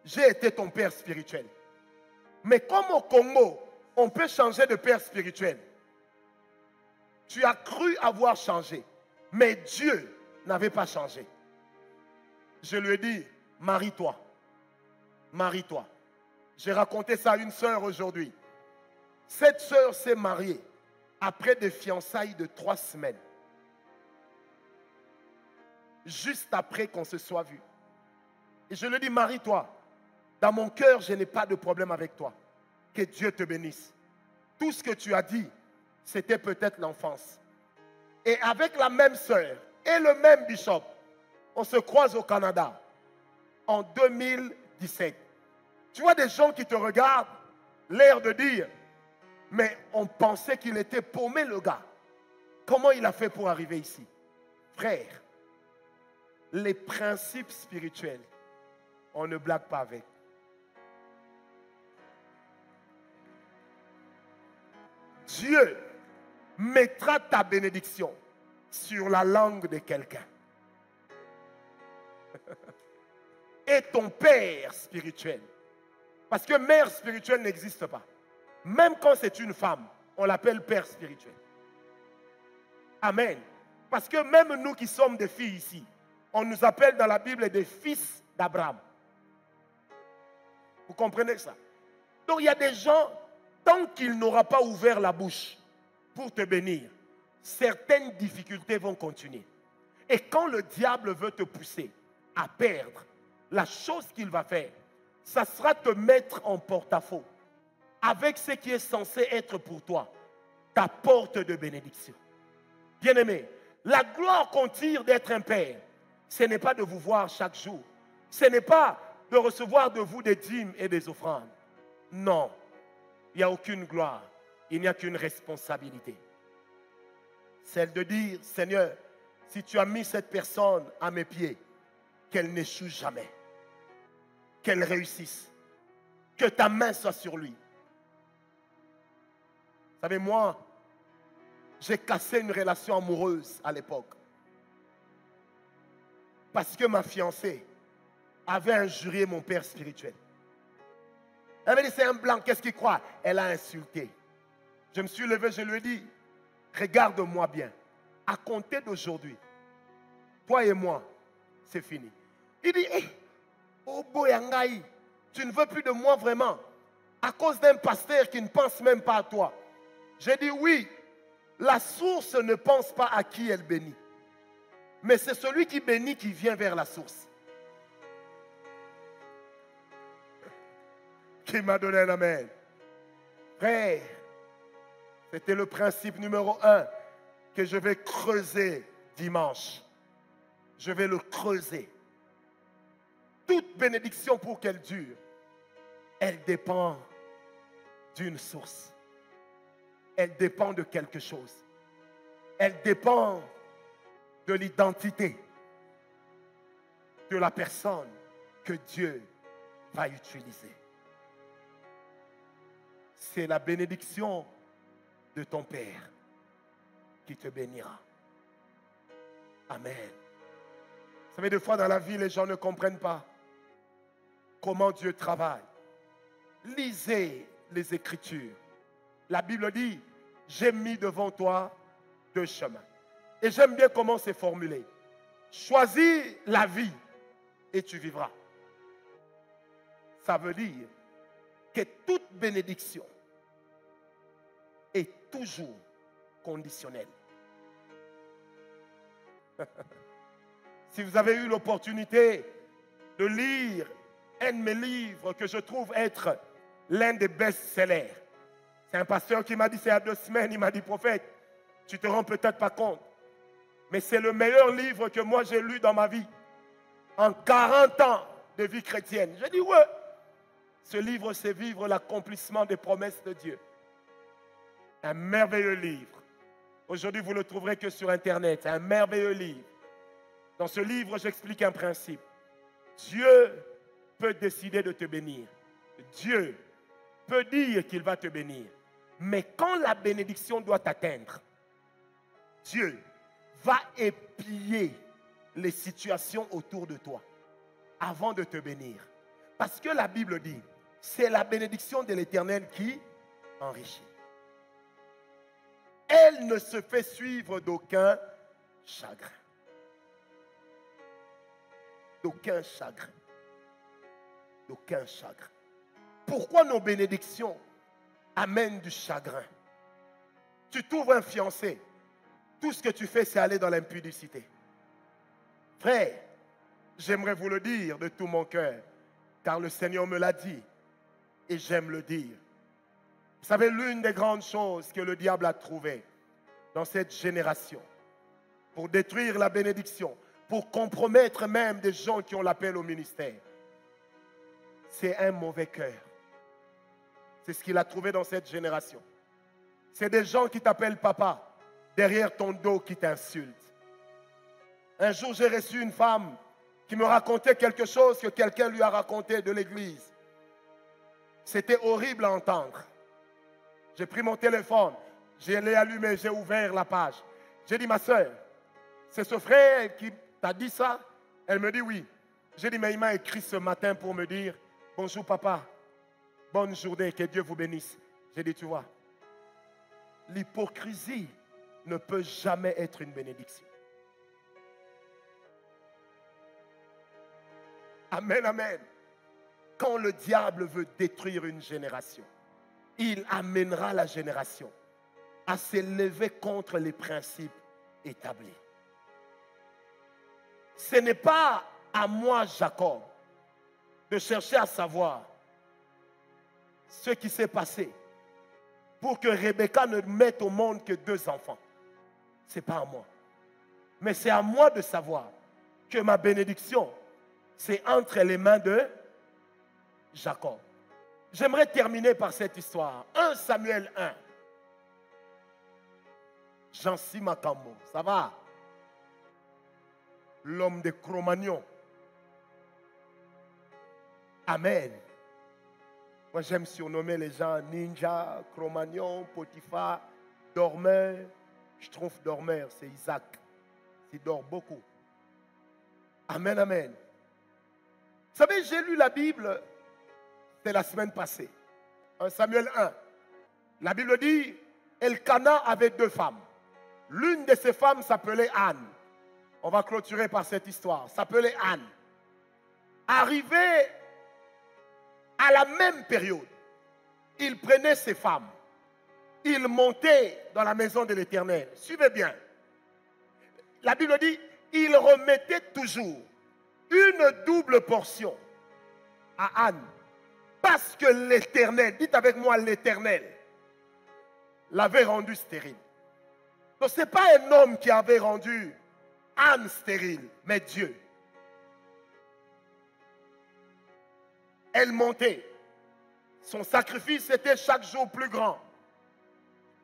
j'ai été ton père spirituel. Mais comme au Congo, on peut changer de père spirituel. Tu as cru avoir changé. Mais Dieu n'avait pas changé. Je lui ai dit, marie-toi. Marie-toi. J'ai raconté ça à une sœur aujourd'hui. Cette sœur s'est mariée après des fiançailles de 3 semaines. Juste après qu'on se soit vu. Et je lui ai dit, marie-toi. Dans mon cœur, je n'ai pas de problème avec toi. Que Dieu te bénisse. Tout ce que tu as dit, c'était peut-être l'enfance. Et avec la même sœur et le même bishop, on se croise au Canada en 2017. Tu vois des gens qui te regardent, l'air de dire, mais on pensait qu'il était paumé le gars. Comment il a fait pour arriver ici? Frère, les principes spirituels, on ne blague pas avec. Dieu mettra ta bénédiction sur la langue de quelqu'un. Et ton père spirituel. Parce que mère spirituelle n'existe pas. Même quand c'est une femme, on l'appelle père spirituel. Amen. Parce que même nous qui sommes des filles ici, on nous appelle dans la Bible des fils d'Abraham. Vous comprenez ça? Donc il y a des gens, tant qu'il n'aura pas ouvert la bouche pour te bénir, certaines difficultés vont continuer. Et quand le diable veut te pousser à perdre, la chose qu'il va faire, ça sera te mettre en porte-à-faux avec ce qui est censé être pour toi ta porte de bénédiction. Bien-aimé, la gloire qu'on tire d'être un père, ce n'est pas de vous voir chaque jour. Ce n'est pas de recevoir de vous des dîmes et des offrandes. Non, il n'y a aucune gloire. Il n'y a qu'une responsabilité. Celle de dire, Seigneur, si tu as mis cette personne à mes pieds, qu'elle n'échoue jamais. Qu'elle réussisse. Que ta main soit sur lui. Vous savez, moi, j'ai cassé une relation amoureuse à l'époque. Parce que ma fiancée avait injurié mon père spirituel. Elle m'a dit, c'est un blanc, qu'est-ce qu'il croit? Elle a insulté. Je me suis levé, je lui ai dit, regarde-moi bien. À compter d'aujourd'hui, toi et moi, c'est fini. Il dit, hey, oh Boyangaï, tu ne veux plus de moi vraiment, à cause d'un pasteur qui ne pense même pas à toi. J'ai dit, oui, la source ne pense pas à qui elle bénit. Mais c'est celui qui bénit qui vient vers la source. Qui m'a donné un amen. Frère, c'était le principe numéro 1 que je vais creuser dimanche. Je vais le creuser. Toute bénédiction pour qu'elle dure, elle dépend d'une source. Elle dépend de quelque chose. Elle dépend de l'identité de la personne que Dieu va utiliser. C'est la bénédiction de ton Père qui te bénira. Amen. Vous savez, des fois dans la vie, les gens ne comprennent pas comment Dieu travaille. Lisez les Écritures. La Bible dit, j'ai mis devant toi 2 chemins. Et j'aime bien comment c'est formulé. Choisis la vie et tu vivras. Ça veut dire que toute bénédiction est toujours conditionnelle. Si vous avez eu l'opportunité de lire un de mes livres que je trouve être l'un des best-sellers, c'est un pasteur qui m'a dit, c'est il y a 2 semaines, il m'a dit, prophète, tu te rends peut-être pas compte, mais c'est le meilleur livre que moi j'ai lu dans ma vie, en 40 ans de vie chrétienne. Je dis, ouais, ce livre, c'est vivre l'accomplissement des promesses de Dieu. Un merveilleux livre. Aujourd'hui, vous ne le trouverez que sur Internet. Un merveilleux livre. Dans ce livre, j'explique un principe. Dieu peut décider de te bénir. Dieu peut dire qu'il va te bénir. Mais quand la bénédiction doit t'atteindre, Dieu va épier les situations autour de toi avant de te bénir. Parce que la Bible dit, c'est la bénédiction de l'Éternel qui enrichit. Elle ne se fait suivre d'aucun chagrin. D'aucun chagrin. D'aucun chagrin. Pourquoi nos bénédictions amènent du chagrin? Tu trouves un fiancé. Tout ce que tu fais, c'est aller dans l'impudicité. Frère, j'aimerais vous le dire de tout mon cœur, car le Seigneur me l'a dit et j'aime le dire. Vous savez, l'une des grandes choses que le diable a trouvées dans cette génération, pour détruire la bénédiction, pour compromettre même des gens qui ont l'appel au ministère, c'est un mauvais cœur. C'est ce qu'il a trouvé dans cette génération. C'est des gens qui t'appellent papa, derrière ton dos qui t'insultent. Un jour, j'ai reçu une femme qui me racontait quelque chose que quelqu'un lui a raconté de l'église. C'était horrible à entendre. J'ai pris mon téléphone, je l'ai allumé, j'ai ouvert la page. J'ai dit, ma soeur, c'est ce frère qui t'a dit ça? Elle me dit oui. J'ai dit, mais il m'a écrit ce matin pour me dire, bonjour papa, bonne journée, que Dieu vous bénisse. J'ai dit, tu vois, l'hypocrisie ne peut jamais être une bénédiction. Amen, amen. Quand le diable veut détruire une génération, il amènera la génération à s'élever contre les principes établis. Ce n'est pas à moi, Jacob, de chercher à savoir ce qui s'est passé pour que Rebecca ne mette au monde que 2 enfants. Ce n'est pas à moi. Mais c'est à moi de savoir que ma bénédiction, c'est entre les mains de Jacob. J'aimerais terminer par cette histoire. 1 Samuel 1. Jansi Makambo, ça va? L'homme de Cro-Magnon. Amen. Moi, j'aime surnommer les gens Ninja, Cro-Magnon, Potiphar, dormeur. Je trouve dormeur, c'est Isaac. Il dort beaucoup. Amen, amen. Vous savez, j'ai lu la Bible, c'était la semaine passée. 1 Samuel 1. La Bible dit, Elkana avait 2 femmes. L'une de ces femmes s'appelait Anne. On va clôturer par cette histoire. S'appelait Anne. Arrivé à la même période, il prenait ses femmes. Il montait dans la maison de l'Éternel. Suivez bien. La Bible dit, il remettait toujours une double portion à Anne. Parce que l'Éternel, dites avec moi l'Éternel, l'avait rendue stérile. Donc ce n'est pas un homme qui avait rendu Anne stérile, mais Dieu. Elle montait. Son sacrifice était chaque jour plus grand.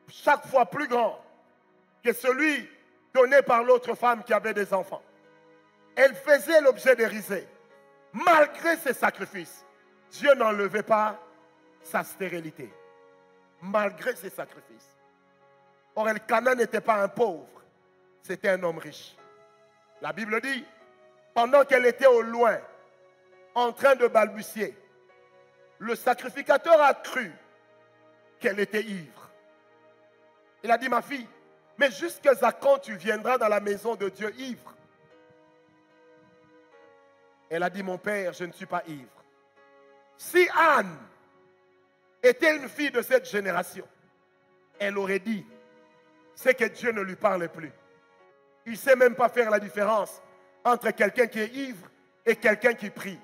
Chaque fois plus grand que celui donné par l'autre femme qui avait des enfants. Elle faisait l'objet de risées. Malgré ses sacrifices, Dieu n'enlevait pas sa stérilité. Malgré ses sacrifices. Or, Elkana n'était pas un pauvre. C'était un homme riche. La Bible dit, pendant qu'elle était au loin, en train de balbutier, le sacrificateur a cru qu'elle était ivre. Il a dit, ma fille, mais jusqu'à quand tu viendras dans la maison de Dieu ivre? Elle a dit, mon père, je ne suis pas ivre. Si Anne était une fille de cette génération, elle aurait dit, c'est que Dieu ne lui parlait plus. Il ne sait même pas faire la différence entre quelqu'un qui est ivre et quelqu'un qui prie.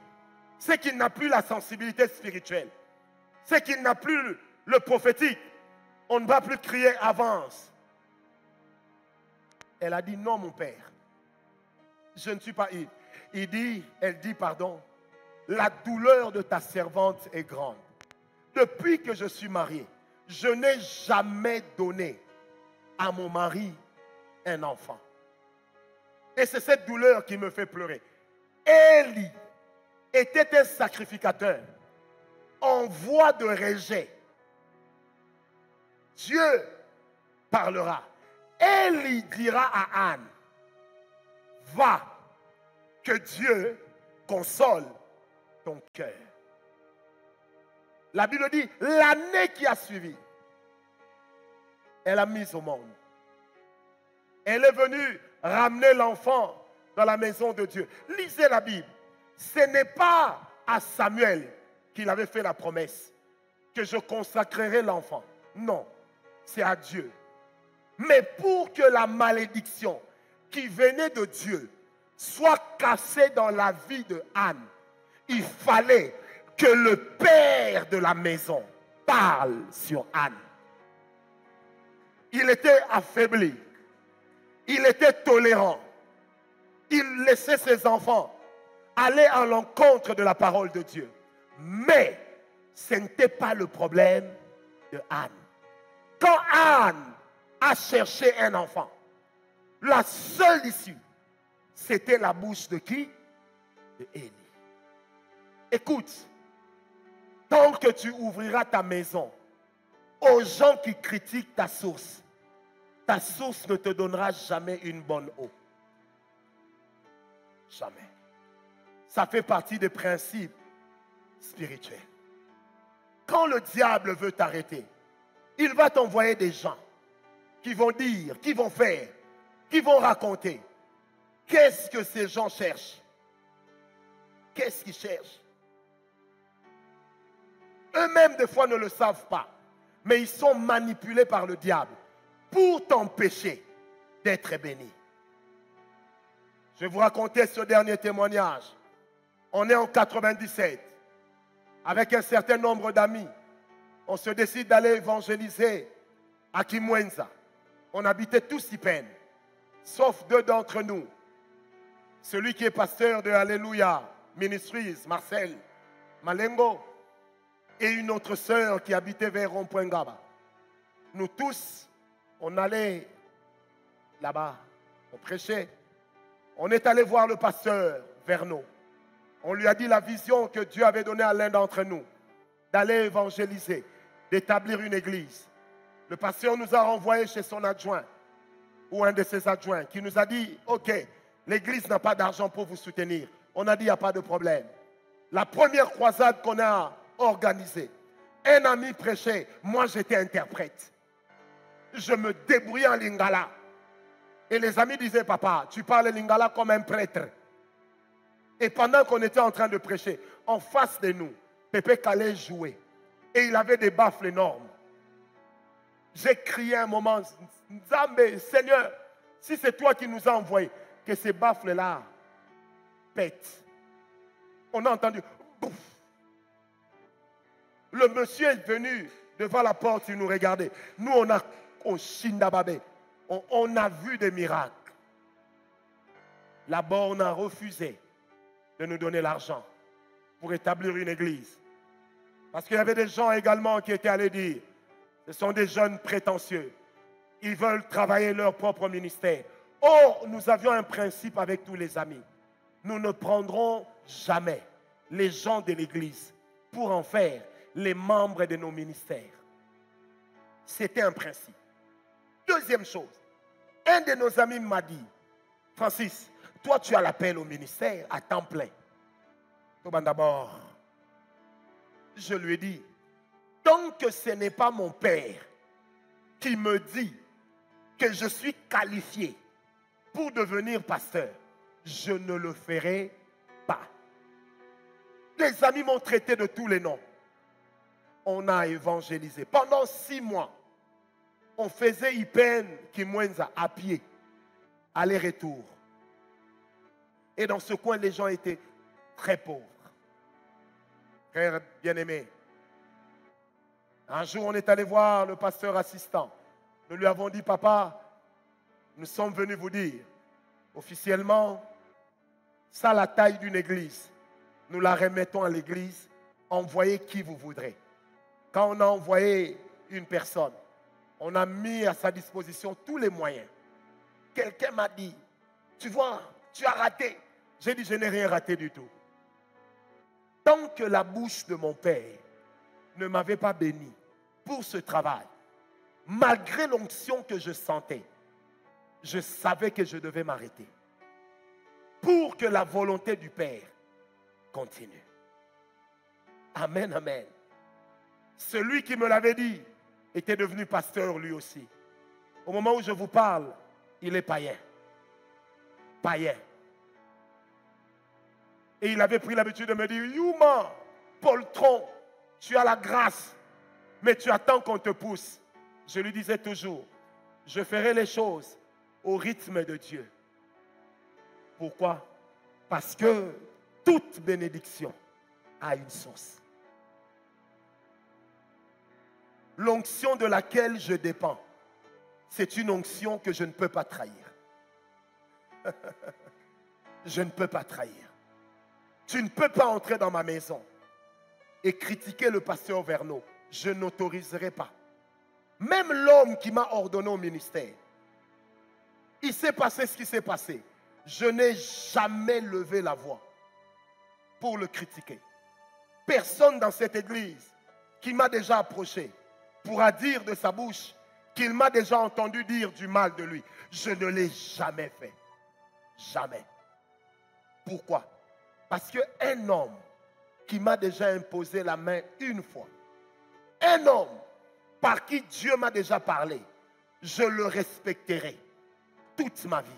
C'est qu'il n'a plus la sensibilité spirituelle. C'est qu'il n'a plus le prophétique. On ne va plus crier avance. Elle a dit non, mon père. Je ne suis pas ivre. Elle dit, pardon, la douleur de ta servante est grande. Depuis que je suis mariée, je n'ai jamais donné à mon mari un enfant. Et c'est cette douleur qui me fait pleurer. Élie était un sacrificateur en voie de rejet. Dieu parlera. Élie dira à Anne, va, que Dieu console ton cœur. La Bible dit, l'année qui a suivi, elle a mis au monde. Elle est venue ramener l'enfant dans la maison de Dieu. Lisez la Bible. Ce n'est pas à Samuel qu'il avait fait la promesse que je consacrerai l'enfant. Non, c'est à Dieu. Mais pour que la malédiction qui venait de Dieu soit cassée dans la vie de Anne, il fallait que le père de la maison parle sur Anne. Il était affaibli. Il était tolérant. Il laissait ses enfants aller à l'encontre de la parole de Dieu. Mais ce n'était pas le problème de Anne. Quand Anne a cherché un enfant, la seule issue, c'était la bouche de qui? De Élie. Écoute, tant que tu ouvriras ta maison aux gens qui critiquent ta source ne te donnera jamais une bonne eau. Jamais. Ça fait partie des principes spirituels. Quand le diable veut t'arrêter, il va t'envoyer des gens qui vont dire, qui vont faire, qui vont raconter. Qu'est-ce que ces gens cherchent? Qu'est-ce qu'ils cherchent? Eux-mêmes, des fois, ne le savent pas. Mais ils sont manipulés par le diable pour t'empêcher d'être béni. Je vais vous raconter ce dernier témoignage. On est en 97. Avec un certain nombre d'amis, on se décide d'aller évangéliser à Kimwenza. On habitait tous Ipen, sauf deux d'entre nous. Celui qui est pasteur de Alléluia Ministries, Marcel Malengo, et une autre sœur qui habitait vers Rond-Point Ngaba. Nous tous, on allait là-bas, on prêchait. On est allé voir le pasteur Verneau. On lui a dit la vision que Dieu avait donnée à l'un d'entre nous, d'aller évangéliser, d'établir une église. Le pasteur nous a renvoyés chez son adjoint, ou un de ses adjoints, qui nous a dit, ok, l'église n'a pas d'argent pour vous soutenir. On a dit, il n'y a pas de problème. La première croisade qu'on a organisée, un ami prêchait, moi j'étais interprète. Je me débrouillais en lingala. Et les amis disaient, papa, tu parles lingala comme un prêtre. Et pendant qu'on était en train de prêcher, en face de nous, Pépé Calais jouait. Et il avait des baffles énormes. J'ai crié un moment, Nzambe, Seigneur, si c'est toi qui nous as envoyés, que ces baffles-là pètent. On a entendu, bouf. Le monsieur est venu devant la porte, il nous regardait. Nous, on a au Shindababé, on a vu des miracles. Là-bas, on a refusé de nous donner l'argent pour établir une église. Parce qu'il y avait des gens également qui étaient allés dire, ce sont des jeunes prétentieux. Ils veulent travailler leur propre ministère. Or, nous avions un principe avec tous les amis. Nous ne prendrons jamais les gens de l'église pour en faire les membres de nos ministères. C'était un principe. Deuxième chose, un de nos amis m'a dit, Francis, toi tu as l'appel au ministère à temps plein. D'abord, je lui ai dit, tant que ce n'est pas mon père qui me dit que je suis qualifié pour devenir pasteur, je ne le ferai pas. Les amis m'ont traité de tous les noms. On a évangélisé. Pendant 6 mois, on faisait Ipen Kimwenza à pied, aller-retour. Et dans ce coin, les gens étaient très pauvres. Frère bien-aimé, un jour, on est allé voir le pasteur assistant. Nous lui avons dit, papa, nous sommes venus vous dire, officiellement, ça la taille d'une église. Nous la remettons à l'église, envoyez qui vous voudrez. Quand on a envoyé une personne, on a mis à sa disposition tous les moyens. Quelqu'un m'a dit, tu vois, tu as raté. J'ai dit, je n'ai rien raté du tout. Tant que la bouche de mon père ne m'avait pas béni pour ce travail, malgré l'onction que je sentais, je savais que je devais m'arrêter pour que la volonté du Père continue. Amen, amen. Celui qui me l'avait dit était devenu pasteur lui aussi. Au moment où je vous parle, il est païen. Païen. Et il avait pris l'habitude de me dire, Yuma, poltron, tu as la grâce, mais tu attends qu'on te pousse. Je lui disais toujours, je ferai les choses au rythme de Dieu. Pourquoi? Parce que toute bénédiction a une source. L'onction de laquelle je dépends, c'est une onction que je ne peux pas trahir. Je ne peux pas trahir. Tu ne peux pas entrer dans ma maison et critiquer le pasteur Verneau. Je n'autoriserai pas. Même l'homme qui m'a ordonné au ministère, il s'est passé ce qui s'est passé. Je n'ai jamais levé la voix pour le critiquer. Personne dans cette église qui m'a déjà approché pourra dire de sa bouche qu'il m'a déjà entendu dire du mal de lui. Je ne l'ai jamais fait. Jamais. Pourquoi? Parce qu'un homme qui m'a déjà imposé la main une fois, un homme par qui Dieu m'a déjà parlé, je le respecterai toute ma vie.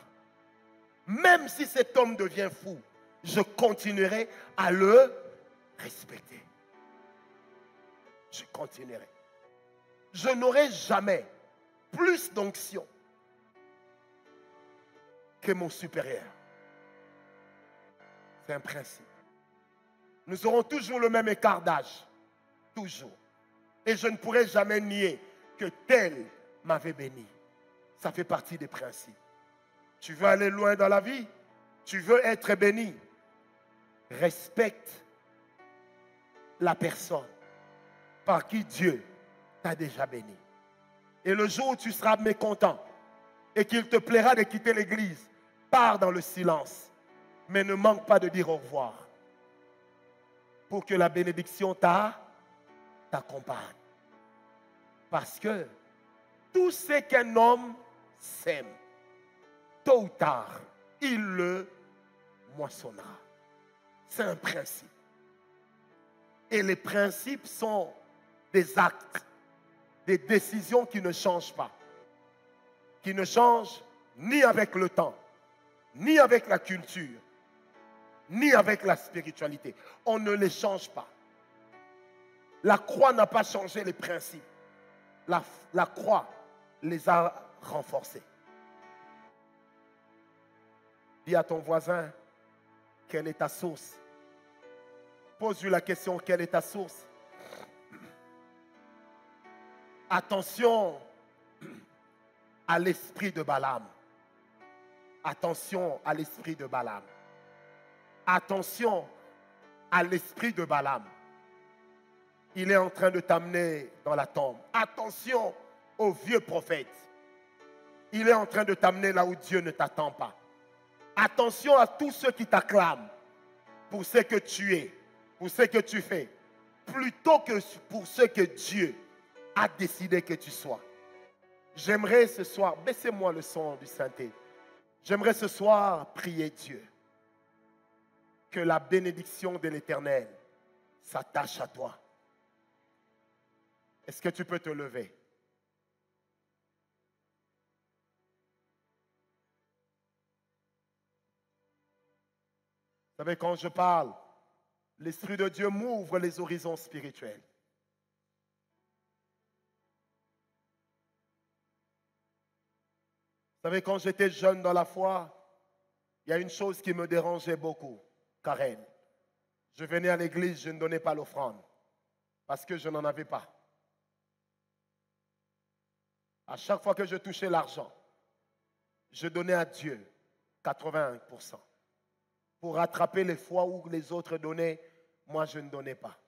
Même si cet homme devient fou, je continuerai à le respecter. Je continuerai. Je n'aurai jamais plus d'onction que mon supérieur. C'est un principe. Nous aurons toujours le même écart d'âge. Toujours. Et je ne pourrai jamais nier que tel m'avait béni. Ça fait partie des principes. Tu veux aller loin dans la vie? Tu veux être béni? Respecte la personne par qui Dieu t'a déjà béni. Et le jour où tu seras mécontent et qu'il te plaira de quitter l'église, pars dans le silence. Mais ne manque pas de dire au revoir pour que la bénédiction t'accompagne. Parce que tout ce qu'un homme sème, tôt ou tard, il le moissonnera. C'est un principe. Et les principes sont des actes, des décisions qui ne changent pas. Qui ne changent ni avec le temps, ni avec la culture, ni avec la spiritualité. On ne les change pas. La croix n'a pas changé les principes. La croix les a renforcés. Dis à ton voisin, quelle est ta source? Pose-lui la question, quelle est ta source? Attention à l'esprit de Balaam. Attention à l'esprit de Balaam. Attention à l'esprit de Balaam. Il est en train de t'amener dans la tombe. Attention au vieux prophète. Il est en train de t'amener là où Dieu ne t'attend pas. Attention à tous ceux qui t'acclament pour ce que tu es, pour ce que tu fais, plutôt que pour ce que Dieu a décidé que tu sois. J'aimerais ce soir, baissez-moi le son du synthé. J'aimerais ce soir prier Dieu. Que la bénédiction de l'Éternel s'attache à toi. Est-ce que tu peux te lever? Vous savez, quand je parle, l'Esprit de Dieu m'ouvre les horizons spirituels. Vous savez, quand j'étais jeune dans la foi, Il y a une chose qui me dérangeait beaucoup, Karen. Je venais à l'église, je ne donnais pas l'offrande parce que je n'en avais pas. À chaque fois que je touchais l'argent, je donnais à Dieu 81%. Pour rattraper les fois où les autres donnaient, moi je ne donnais pas.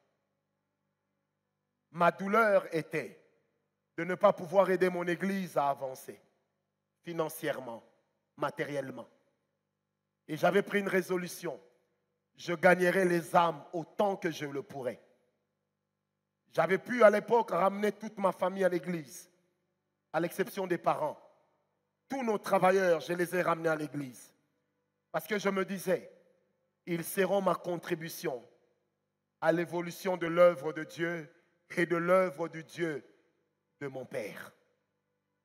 Ma douleur était de ne pas pouvoir aider mon église à avancer financièrement, matériellement. Et j'avais pris une résolution. Je gagnerai les âmes autant que je le pourrais. J'avais pu à l'époque ramener toute ma famille à l'église, à l'exception des parents. Tous nos travailleurs, je les ai ramenés à l'église. Parce que je me disais, ils seront ma contribution à l'évolution de l'œuvre de Dieu et de l'œuvre du Dieu de mon Père.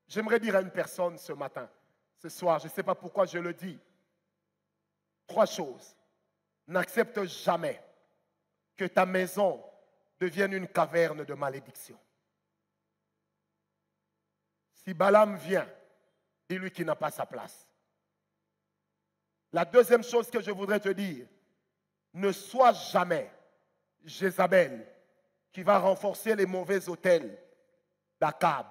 J'aimerais dire à une personne ce matin, ce soir, je ne sais pas pourquoi je le dis, 3 choses. N'accepte jamais que ta maison devienne une caverne de malédiction. Si Balaam vient, dis-lui qu'il n'a pas sa place. La deuxième chose que je voudrais te dire, ne sois jamais Jézabel qui va renforcer les mauvais autels d'Akab.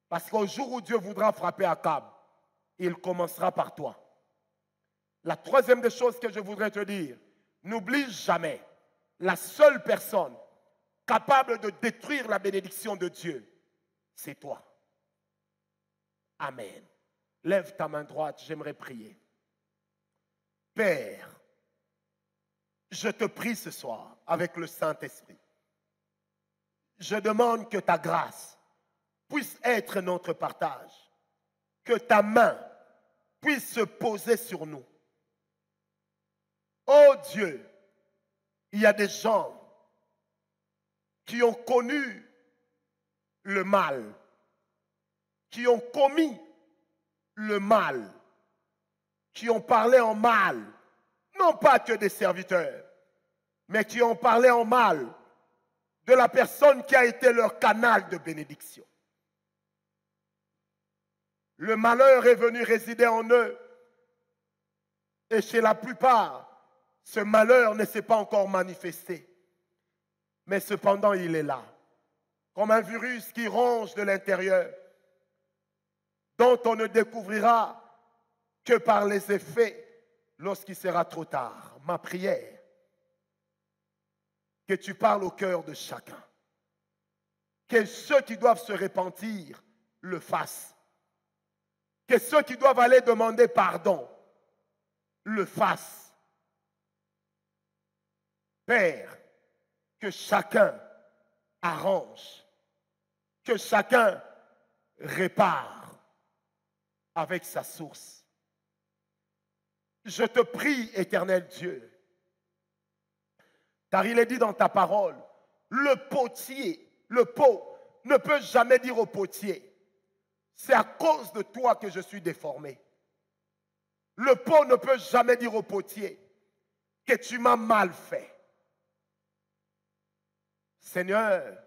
Parce qu'au jour où Dieu voudra frapper Akab, il commencera par toi. La troisième des choses que je voudrais te dire, n'oublie jamais la seule personne capable de détruire la bénédiction de Dieu, c'est toi. Amen. Lève ta main droite, j'aimerais prier. Père, je te prie ce soir avec le Saint-Esprit. Je demande que ta grâce puisse être notre partage, que ta main puisse se poser sur nous. Oh Dieu, il y a des gens qui ont connu le mal, qui ont commis le mal, qui ont parlé en mal, non pas que des serviteurs, mais qui ont parlé en mal de la personne qui a été leur canal de bénédiction. Le malheur est venu résider en eux et chez la plupart, ce malheur ne s'est pas encore manifesté. Mais cependant, il est là, comme un virus qui ronge de l'intérieur, dont on ne découvrira que par les effets lorsqu'il sera trop tard. Ma prière, que tu parles au cœur de chacun, que ceux qui doivent se repentir le fassent, que ceux qui doivent aller demander pardon le fassent. Père, que chacun arrange, que chacun répare avec sa source. Je te prie, éternel Dieu, car il est dit dans ta parole, le potier, le pot, ne peut jamais dire au potier, c'est à cause de toi que je suis déformé. Le pot ne peut jamais dire au potier que tu m'as mal fait. Seigneur,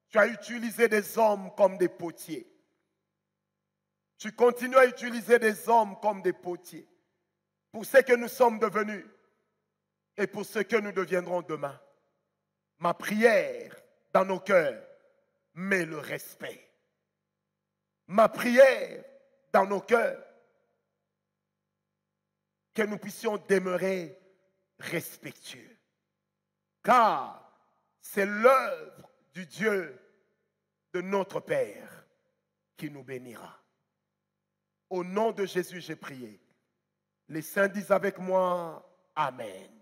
tu as utilisé des hommes comme des potiers. Tu continues à utiliser des hommes comme des potiers pour ce que nous sommes devenus et pour ce que nous deviendrons demain. Ma prière dans nos cœurs, met le respect. Ma prière dans nos cœurs, que nous puissions demeurer respectueux. Car c'est l'œuvre du Dieu de notre Père qui nous bénira. Au nom de Jésus, j'ai prié. Les saints disent avec moi, Amen.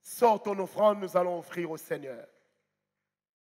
Sors ton offrande, nous allons offrir au Seigneur.